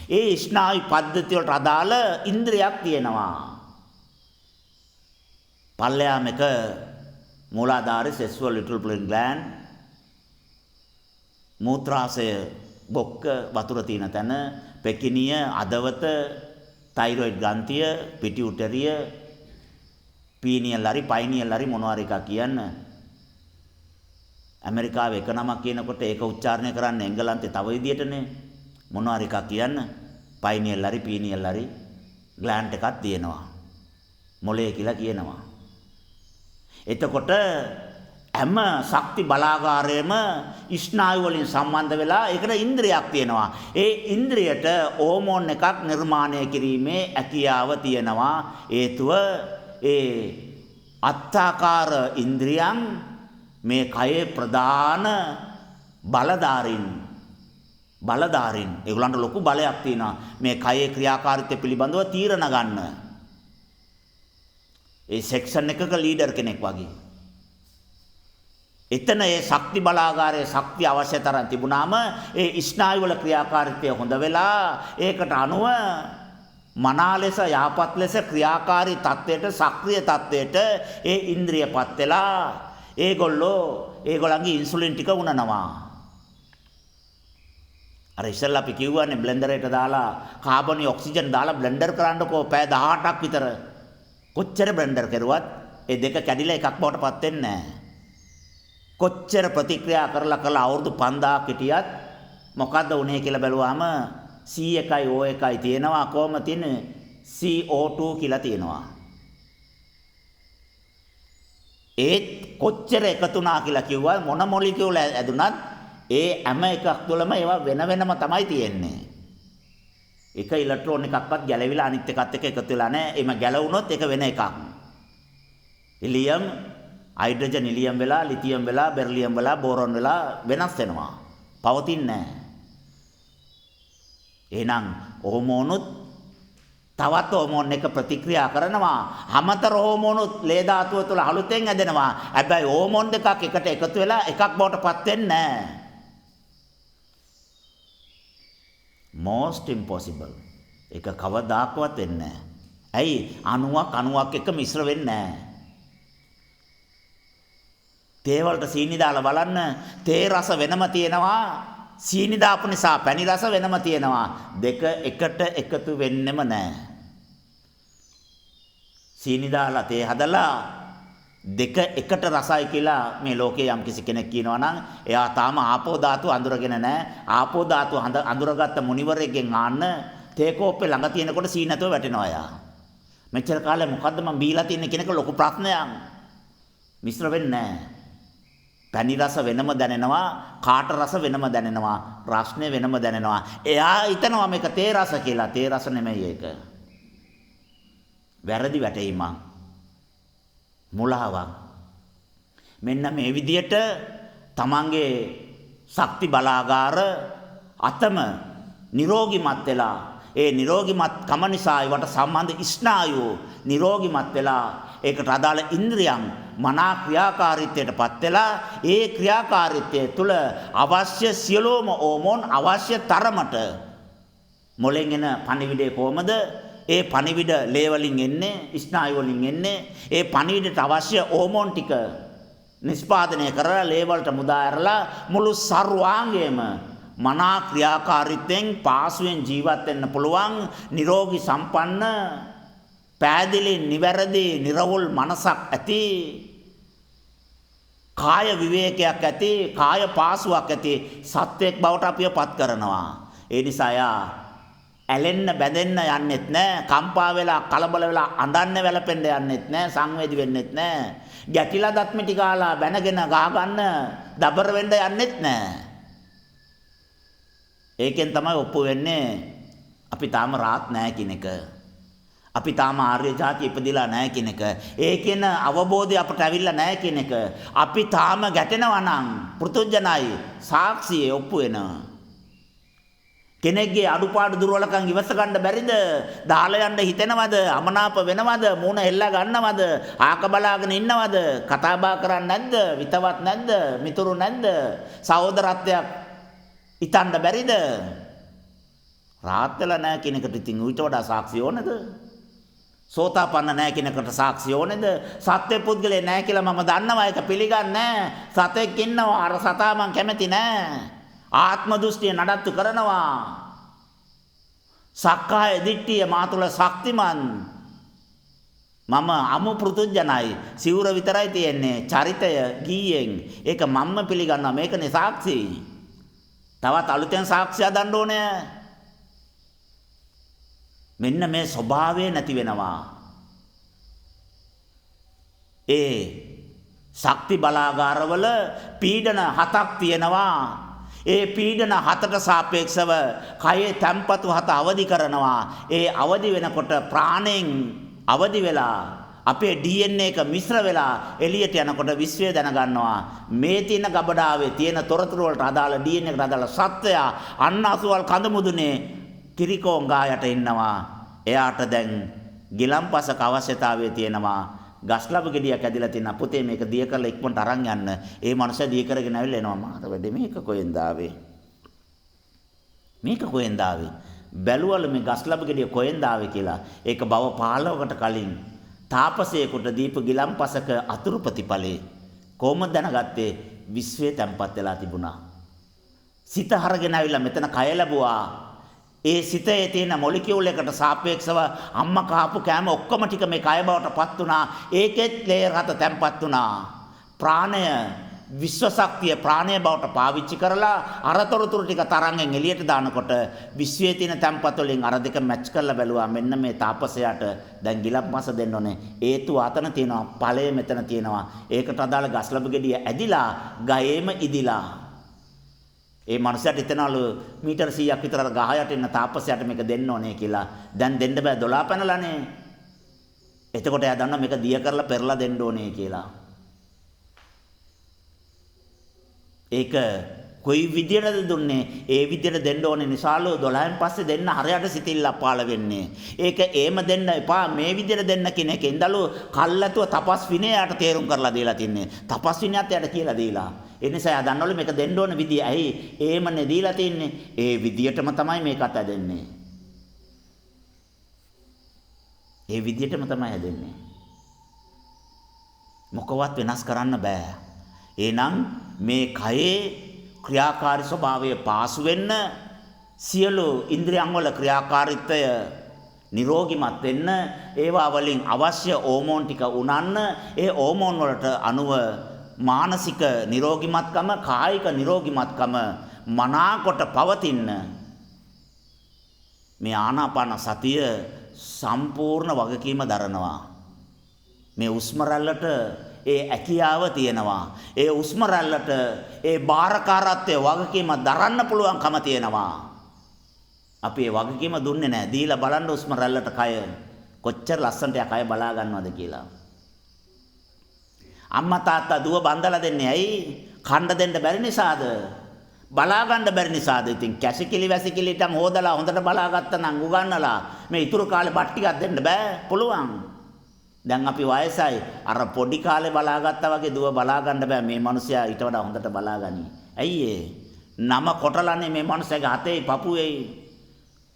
A: ඒ ස්නායු පද්ධති වලට අදාළ ඉන්ද්‍රියක් තියෙනවා. පල්ලෙහාම එක මූලාධාරී sexual little gland, මූත්‍රාශය බොක්ක වතුර තියෙන තැන පෙකිනිය අදවත තයිරොයිඩ් ග්‍රන්ථිය පිටියුටරිය පීනියල් හරි පයිනියල් හරි මොනවා හරි එකක් කියන්න ඇමරිකාවේ එක නමක් කියනකොට ඒක උච්චාරණය කරන්න එංගලන්තේ තව විදියටනේ මොනවා හරි එකක් කියන්න පයිනියල් හරි පීනියල් හරි ග්ලෑන්ඩ් එකක් තියෙනවා මොලේ කියලා කියනවා එතකොට හැම ශක්ති බලාගාරයේම ස්නායු වලින් සම්බන්ධ වෙලා ඒකට ඉන්ද්‍රියක් තියෙනවා. ඒ ඉන්ද්‍රියට හෝමෝන් එකක් නිර්මාණය කිරීමේ හැකියාව තියෙනවා. හේතුව ඒ අත්තාකාර ඉන්ද්‍රියන් මේ කයේ ප්‍රධාන බලධාරීන් ඒගොල්ලන්ට ලොකු බලයක් තියෙනවා. මේ කයේ ක්‍රියාකාරීත්වය පිළිබඳව තීරණ ගන්න. ඒ සෙක්ෂන් එකක ලීඩර් කෙනෙක් වගේ. එතන ඒ ශක්ති බලාගාරයේ ශක්තිය අවශ්‍ය තරම් තිබුණාම ඒ ස්නායු වල ක්‍රියාකාරීත්වය හොඳ වෙලා ඒකට අනුව මනා ලෙස යහපත් ලෙස ක්‍රියාකාරී තත්වයට සක්‍රීය තත්වයට ඒ ඉන්ද්‍රියපත් වෙලා ඒගොල්ලන්ගේ ඉන්සුලින් ටික උනනවා. අර ඉස්සෙල්ලා අපි කිව්වනේ බ්ලෙන්ඩර් එකට දාලා කාබන් ඔක්සිජන් දාලා බ්ලෙන්ඩර් කරන්නකෝ පැය 18ක් විතර. කොච්චර බ්ලෙන්ඩර් කරුවත් ඒ දෙක කැඩිලා එකක් බවට පත් වෙන්නේ නැහැ. කොච්චර ප්‍රතික්‍රියා කරලා අවුරුදු 5000ක් හිටියත් මොකද්ද උනේ කියලා බැලුවාම C1යි O1යි තියෙනවා කොහොම තියෙන්නේ CO2 කියලා තියෙනවා. ඒත් කොච්චර එකතුනා කියලා කිව්වා මොන මොලිකියුල් ඇදුනත් ඒ හැම එකක් තුළම ඒවා වෙන වෙනම තමයි තියෙන්නේ. එක ඉලෙක්ට්‍රෝන එකක්වත් ගැලවිලා අනිත් එකත් එක්ක එකතු වෙලා නැහැ. එimhe ගැලවුනොත් ඒක වෙන එකක්. හීලියම් හයිඩ්‍රජන් හීලියම් වෙලා ලිතියම් වෙලා බෙරිලියම් වෙලා බෝරෝන් වෙලා වෙනස් වෙනවා. පවතින්නේ නැහැ. එහෙනම් හෝමෝනුත් තවත් හෝමෝන් එක ප්‍රතික්‍රියා කරනවා. අමතර හෝමෝනුත් ලේ ධාතුව තුළ අලුතෙන් ඇදෙනවා. හැබැයි හෝමෝන් දෙකක් එකට එකතු වෙලා එකක් බවට පත් වෙන්නේ නැහැ. most impossible. ඒක කවදාකවත් වෙන්නේ නැහැ. ඇයි? අණුවක් එක්ක මිශ්‍ර වෙන්නේ නැහැ. තේ වලට සීනි දාලා බලන්න තේ රස වෙනම තියෙනවා. සීනි දාපු නිසා පැණි රස වෙනම තියෙනවා. දෙක එකට එකතු වෙන්නෙම නැහැ. සීනි දාලා තේ හදලා දෙක එකට රසයි කියලා මේ ලෝකේ යම් කිසි කෙනෙක් කියනවා නම් එයා තාම ආපෝ ධාතු අඳුරගෙන නැහැ. ආපෝ ධාතු අඳුරගත්ත මුනිවරයෙක්ගෙන් ආන්න තේ කෝප්පේ ළඟ තියෙනකොට සීනි නැතුව වැටෙනවා එයා. මෙච්චර කාලේ මොකද්ද මම බීලා තියෙන්නේ කියන එක ලොකු ප්‍රශ්නයක්. මිශ්‍ර වෙන්නේ නැහැ. පැණි රස වෙනම දැනෙනවා, කාට රස වෙනම දැනෙනවා, රස්නේ වෙනම දැනෙනවා. එයා හිතනවා මේක තේ රස කියලා. තේ රස නෙමෙයි ඒක. වැරදි වැටීමක්. මුලාවක්. මෙන්න මේ විදියට තමන්ගේ ශක්ති බලාගාර අතම නිරෝගිමත් වෙලා ඒ නිරෝගිමත් කම නිසා ඒවට සම්බන්ධ ස්නායු නිරෝගිමත් වෙලා ඒකට අදාළ ඉන්ද්‍රියන් මනා ක්‍රියාකාරීත්වයටපත් වෙලා ඒ ක්‍රියාකාරීත්වය තුළ අවශ්‍ය සියලුම හෝමෝන් අවශ්‍ය තරමට මොලෙන් එන පණිවිඩය කොහමද? ඒ පණිවිඩ ලේ වලින් එන්නේ, ස්නායු වලින් එන්නේ. ඒ පණිවිඩට අවශ්‍ය හෝමෝන් ටික නිෂ්පාදනය කරලා ලේ වලට මුදා ඇරලා මුළු සර්වාංගයේම මනා ක්‍රියාකාරීත්වයෙන් පාසුවෙන් ජීවත් වෙන්න පුළුවන් නිරෝගී සම්පන්න පැහැදිලි නිවැරදි නිර්වුල් මනසක් ඇති කාය විවේකයක් ඇති කාය පාසුවක් ඇති සත්වයක් බවට අපිව පත් කරනවා. ඒ නිසා යා ඇලෙන්න බැඳෙන්න යන්නෙත් නැහැ. කම්පා වෙලා කලබල වෙලා අඬන්න වැළපෙන්න යන්නෙත් නැහැ. සංවේදී වෙන්නෙත් නැහැ. ගැටිලා දත් මිටි කාලා බැනගෙන ගහ ගන්න දබර වෙන්න යන්නෙත් නැහැ. ඒකෙන් තමයි ඔප්පු වෙන්නේ අපි තාම රාත් නැහැ කියන එක. අපි තාම ආර්ය જાතිය ඉපදිලා නැහැ කියන එක. ඒකෙන අවබෝධය අපට ඇවිල්ලා නැහැ කියන එක. අපි තාම ගැටෙනවා නම් පෘතුජනයි සාක්ෂියේ ඔප්පු වෙනවා. කෙනෙක්ගේ අඩුපාඩු දුර්වලකම් ඉවස ගන්න බැරිද? දාලා යන්න හිතෙනවද? අමනාප වෙනවද? මූණ හෙල්ලා ගන්නවද? ආක බලාගෙන ඉන්නවද? කතා බහ කරන්නේ නැද්ද? විතවත් නැද්ද? මිතුරු නැද්ද? සහෝදරත්වයක් හිතන්න බැරිද? රාත් වෙලා නැහැ කියන එකට ඉතින් ඊට වඩා සාක්ෂි ඕනද? සෝතාපන්න නැහැ කියන එකට සාක්ෂි ඕනේද? සත්‍ය පුද්ගලයා නැහැ කියලා මම දන්නවා ඒක පිළිගන්නේ නැහැ. සතෙක් ඉන්නවා අර සතා මං කැමති නැහැ. ආත්ම දෘෂ්ටිය නඩත්තු කරනවා. සක්කාය දිට්ඨිය මා තුළ ශක්තිමත්. මම අමු පෘතුජනයි. සිවුර විතරයි තියෙන්නේ. චරිතය ගීයෙන්. ඒක මම්ම පිළිගන්නවා. මේකනේ සාක්ෂි. තවත් අලුතෙන් සාක්ෂිය හදන්න ඕනේ. මෙන්න මේ ස්වභාවය නැති වෙනවා. ඒ ශක්ති බලාගාරවල පීඩන 7ක් තියෙනවා. ඒ පීඩන 7ට සාපේක්ෂව කයේ තැම්පතු 7 අවදි කරනවා. ඒ අවදි වෙනකොට ප්‍රාණයෙන් අවදි වෙලා අපේ DNA එක මිශ්‍ර වෙලා එළියට යනකොට විශ්වය දැනගන්නවා මේ තියෙන ගබඩාවේ තියෙන තොරතුරු වලට අදාළ DNA එකට අදාළ සත්‍යය අන්න අසුවල් කඳ මුදුනේ කිරිකෝංගායට ඉන්නවා. එයාට දැන් ගිලම්පසක අවශ්‍යතාවය තියෙනවා. ගස්ලබ ගෙඩියක් ඇදලා තියෙන පුතේ මේක දිය කරලා ඉක්මනට අරන් යන්න. ඒ මනුස්සයා දිය කරගෙන ඇවිල්ලා එනවා. මාත වැඩේ මේක කොහෙන්ද ආවේ? මේක කොහෙන්ද ආවේ? බැලුවල මේ ගස්ලබ ගෙඩිය කොහෙන්ද ආවේ කියලා. ඒක බව 15කට කලින් තාපසයෙකුට දීප ගිලම්පසක අතුරු ප්‍රතිඵලේ කොහොමද දැනගත්තේ? විශ්වයේ තැම්පත් වෙලා තිබුණා. සිත හරගෙන ඇවිල්ලා මෙතන කය ලැබුවා. ඒ සිතේ තියෙන මොලිකියුල් එකට සාපේක්ෂව අම්මා කාපු කෑම ඔක්කොම ටික මේ කය බවට පත් වුණා. ඒකෙත් ලේයර් 7 තැම්පත් වුණා. ප්‍රාණය විශ්ව ශක්තිය ප්‍රාණය බවට පාවිච්චි කරලා අරතොරතුරු ටික තරංගෙන් එළියට දානකොට විශ්වයේ තියෙන තැම්පත් වලින් අර දෙක මැච් කරලා බැලුවා. මෙන්න මේ තාපසයාට දැන් ගිලම්පස දෙන්න ඕනේ. හේතුව අතන තියෙනවා, ඵලය මෙතන තියෙනවා. ඒකට අදාළ ගස්ලබ ගෙඩිය ඇදිලා ගයේම ඉදිලා. ඒ මනුස්සයාට හිතනවලු මීටර 100ක් විතර අර ගහ යට ඉන්න තාපසයාට මේක දෙන්න ඕනේ කියලා. දැන් දෙන්න බෑ 12 පැනලානේ. එතකොට එයා දන්නවා මේක දිය කරලා පෙරලා දෙන්න ඕනේ කියලා. ඒක කොයි විදියටද දුන්නේ? ඒ විදියට දෙන්න ඕනේ නිසාලෝ 12න් පස්සේ දෙන්න හරයට සිතිල්ල අපාල වෙන්නේ. ඒක ඒම දෙන්න එපා මේ විදියට දෙන්න කියන එකෙන්දලෝ කල්ැතුව තපස් විනයට තේරුම් කරලා දීලා තින්නේ. තපස් විනයත් යට කියලා දීලා. ඒ නිසා එයා දන්නවලු මේක දෙන්න ඕන විදිය. ඇයි? ඒමනේ දීලා තින්නේ. ඒ විදියටම තමයි මේකත් ඇදෙන්නේ. ඒ විදියටම තමයි හැදෙන්නේ. මොකවත් වෙනස් කරන්න බෑ. එහෙනම් මේ කයේ ක්‍රියාකාරී ස්වභාවය පාසු වෙන්න සියලු ඉන්ද්‍රියන් වල ක්‍රියාකාරීත්වය නිරෝගිමත් වෙන්න ඒවා වලින් අවශ්‍ය හෝමෝන් ටික උනන්න ඒ හෝමෝන් වලට අනුව මානසික නිරෝගිමත්කම කායික නිරෝගිමත්කම මනාකොට පවතින්න මේ ආනාපාන සතිය සම්පූර්ණ වගකීම දරනවා. මේ උස්ම රැල්ලට ඒ ඇකියාව තියෙනවා. ඒ උස්ම රැල්ලට ඒ බාරකාරත්වයේ වගකීම දරන්න පුළුවන්කම තියෙනවා. අපි ඒ වගකීම දුන්නේ නැහැ. දීලා බලන්න උස්ම රැල්ලට කය කොච්චර ලස්සනට කය බලා ගන්නවද කියලා. අම්මා තාත්තා දුව බඳලා දෙන්නේ ඇයි? කණ්ඩ දෙන්න බැරි නිසාද? බලා ගන්න බැරි නිසාද? ඉතින් කැසිකිලි වැසිකිලි ටම් හොදලා හොඳට බලාගත්තා නම් උගන්නලා මේ ඉතුරු කාලේ බත් ටිකක් දෙන්න බෑ. පුළුවන්. දැන් අපි වයසයි අර පොඩි කාලේ බලාගත්තා වගේ දුව බලා ගන්න බෑ. මේ මිනිසයා ඊට වඩා හොඳට බලාගනි. ඇයි ඒ? නම කොටලානේ මේ මිනිසයාගේ අතේ පපුවේ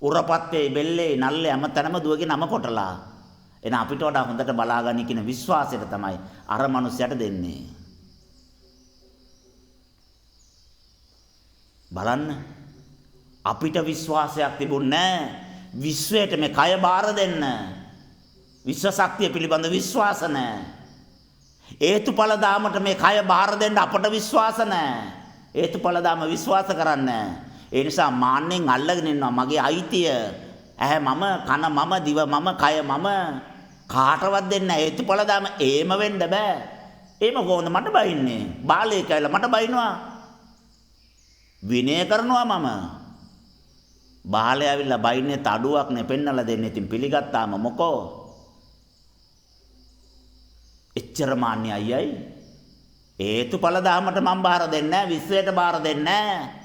A: උරපත්තේ බෙල්ලේ නල්ලේ හැමතැනම දුවගේ නම කොටලා. එන අපිට වඩා හොඳට බලාගනි කියන විශ්වාසයට තමයි අර මිනිසයාට දෙන්නේ. බලන්න අපිට විශ්වාසයක් තිබුණේ නැහැ විශ්වයට මේ කය බාර දෙන්න. විශ්ව ශක්තිය පිළිබඳ විශ්වාස නැහැ. හේතුඵල දාමට මේ කය බාර දෙන්න අපට විශ්වාස නැහැ. හේතුඵල දාම විශ්වාස කරන්නේ. ඒ නිසා මාන්නෙන් අල්ලගෙන ඉන්නවා මගේ අයිතිය. ඇහැ මම, කන මම, දිව මම, කය මම කාටවත් දෙන්න හේතුඵල දාම ඒම වෙන්න බෑ. ඒම කොහොමද මට බයින්නේ? බාලේ කියලා මට බයිනවා. විනය කරනවා මම. බාලේ ඇවිල්ලා බයින්නේ තඩුවක් නේ පෙන්නලා දෙන්නේ. ඉතින් පිළිගත්තාම මොකෝ? එච්චර මාන්නේ අයියයි. හේතුඵල දාමට මම බාර දෙන්නේ නැහැ, විශ්වයට බාර දෙන්නේ නැහැ.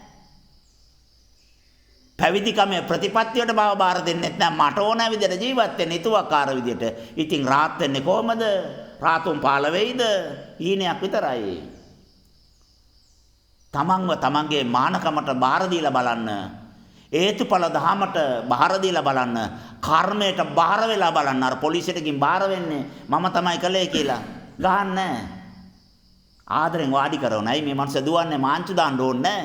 A: පැවිදිකමේ ප්‍රතිපත්තියට බාර දෙන්නෙත් නැහැ. මට ඕන විදිහට ජීවත් වෙන්න හිතුවක්කාර විදිහට. ඉතින් රාත් වෙන්නේ කොහමද? රාතුන් පාල වෙයිද? ඊනයක් විතරයි. තමන්ව තමන්ගේ මානකමට බාර දීලා බලන්න. හේතුඵල දහමට බාර දීලා බලන්න. කර්මයට බාර වෙලා බලන්න. අර පොලිසියට ගින් බාර වෙන්නේ මම තමයි කළේ කියලා ගහන්නේ. ආදරෙන් වාඩි කරවනයි මේ මනුස්සයා දුවන්නේ මාංචු දාන්න ඕනේ.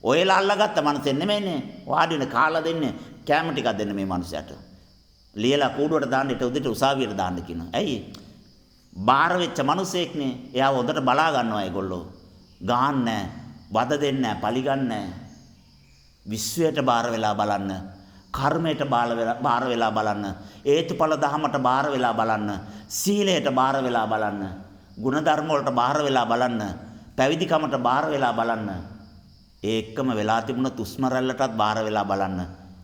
A: ඔයලා අල්ලගත්ත මනුස්සෙ නෙමෙයිනේ. වාඩි වෙන කාලා දෙන්නේ කැම ටිකක් දෙන්න මේ මනුස්සයාට. ලියලා කූඩුවට දාන්න ඊට උදේට උසාවියට දාන්න කියනවා. ඇයි? බාර වෙච්ච මනුස්සෙක්නේ. එයාව හොඳට බලා ගන්නවා ඒගොල්ලෝ. ගාන්නේ වද දෙන්නේ නැහැ, පලි ගන්නෑ. විශ්වයට බාර වෙලා බලන්න. කර්මයට බාර වෙලා බලන්න. හේතුඵල ධහමට බාර වෙලා බලන්න. සීලයට බාර වෙලා බලන්න. ගුණධර්ම වලට බාර වෙලා බලන්න. පැවිදිකමට බාර වෙලා බලන්න. ඒ එක්කම වෙලා තිබුණ උස්ම රැල්ලටත් බාර වෙලා බලන්න.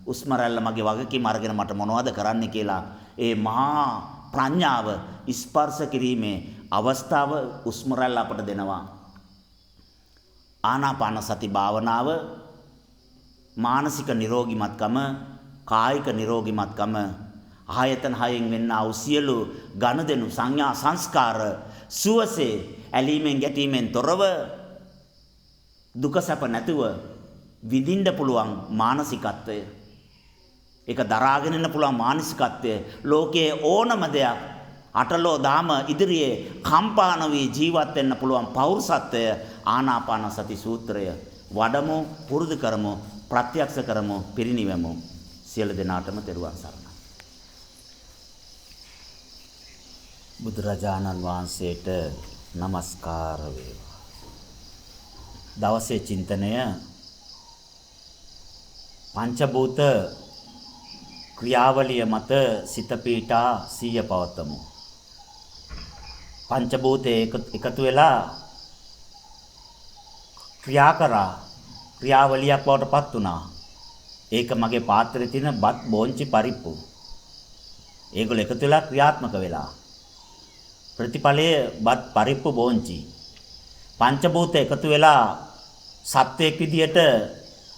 A: උස්ම රැල්ල මගේ වගකීම අරගෙන මට මොනවද කරන්න කියලා ඒ මහා ප්‍රඥාව ස්පර්ශ කිරීමේ අවස්ථාව උස්ම රැල්ල අපට දෙනවා. ආනාපාන සති භාවනාව මානසික නිරෝගීමත්කම, කායික නිරෝගීමත්කම, ආයතන හයෙන් වෙන්නා වූ සියලු ඝනදෙනු සංඥා සංස්කාර සුවසේ ඇලීමෙන් ගැටීමෙන් තොරව දුක සැප නැතුව විඳින්න පුළුවන් මානසිකත්වය. ඒක දරාගෙන ඉන්න පුළුවන් මානසිකත්වය. ලෝකයේ ඕනම දෙයක් අටලෝ දාම ඉදිරියේ කම්පා නොවි ජීවත් වෙන්න පුළුවන් පෞරුෂත්වය ආනාපාන සති සූත්‍රය වඩමු, පුරුදු කරමු, ප්‍රත්‍යක්ෂ කරමු, පිරිනිවෙමු. සියලු දෙනාටම තෙරුවන් සරණයි. බුදුරජාණන් වහන්සේට নমස්කාර වේවා. දවසේ චින්තනය පංචභූත ක්‍රියාවලිය මත සිත පීඨා සිය පවතමු. පංචභූතේ එකතු වෙලා ක්‍රියා කරා ක්‍රියාවලියක් බවට පත් වුණා. ඒක මගේ පාත්‍රයේ තියෙන බත් බෝංචි පරිප්පු. ඒගොල්ලෝ එකතු වෙලා ක්‍රියාත්මක වෙලා ප්‍රතිඵලයේ බත් පරිප්පු බෝංචි. පංචභූත එකතු වෙලා සත්වයක් විදියට,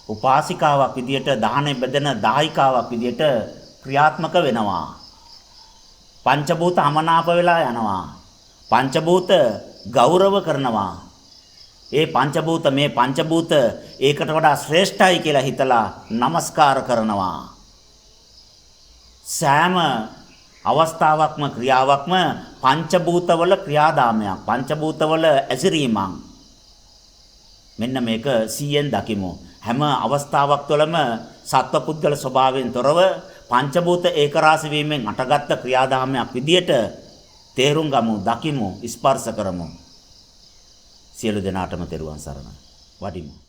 A: උපාසිකාවක් විදියට, දාහනේ බෙදෙන දායිකාවක් විදියට ක්‍රියාත්මක වෙනවා. පංචභූත අමනාප වෙලා යනවා. පංචභූත ගෞරව කරනවා. ඒ පංචභූත මේ පංචභූත ඒකට වඩා ශ්‍රේෂ්ඨයි කියලා හිතලා নমස්කාර කරනවා. සෑම අවස්ථාවක්ම ක්‍රියාවක්ම පංචභූතවල ක්‍රියාදාමයක්, පංචභූතවල ඇසිරීමක්. මෙන්න මේක 100ෙන් දකිමු. හැම අවස්ථාවක් තුළම සත්වපුද්ගල ස්වභාවයෙන් තොරව පංචභූත ඒකරාශි වීමෙන් අටගත් ක්‍රියාදාමයක් විදියට තේරුම් ගමු, දකිමු, ස්පර්ශ කරමු. සියලු දෙනාටම තෙරුවන් සරණයි. වඩිමු.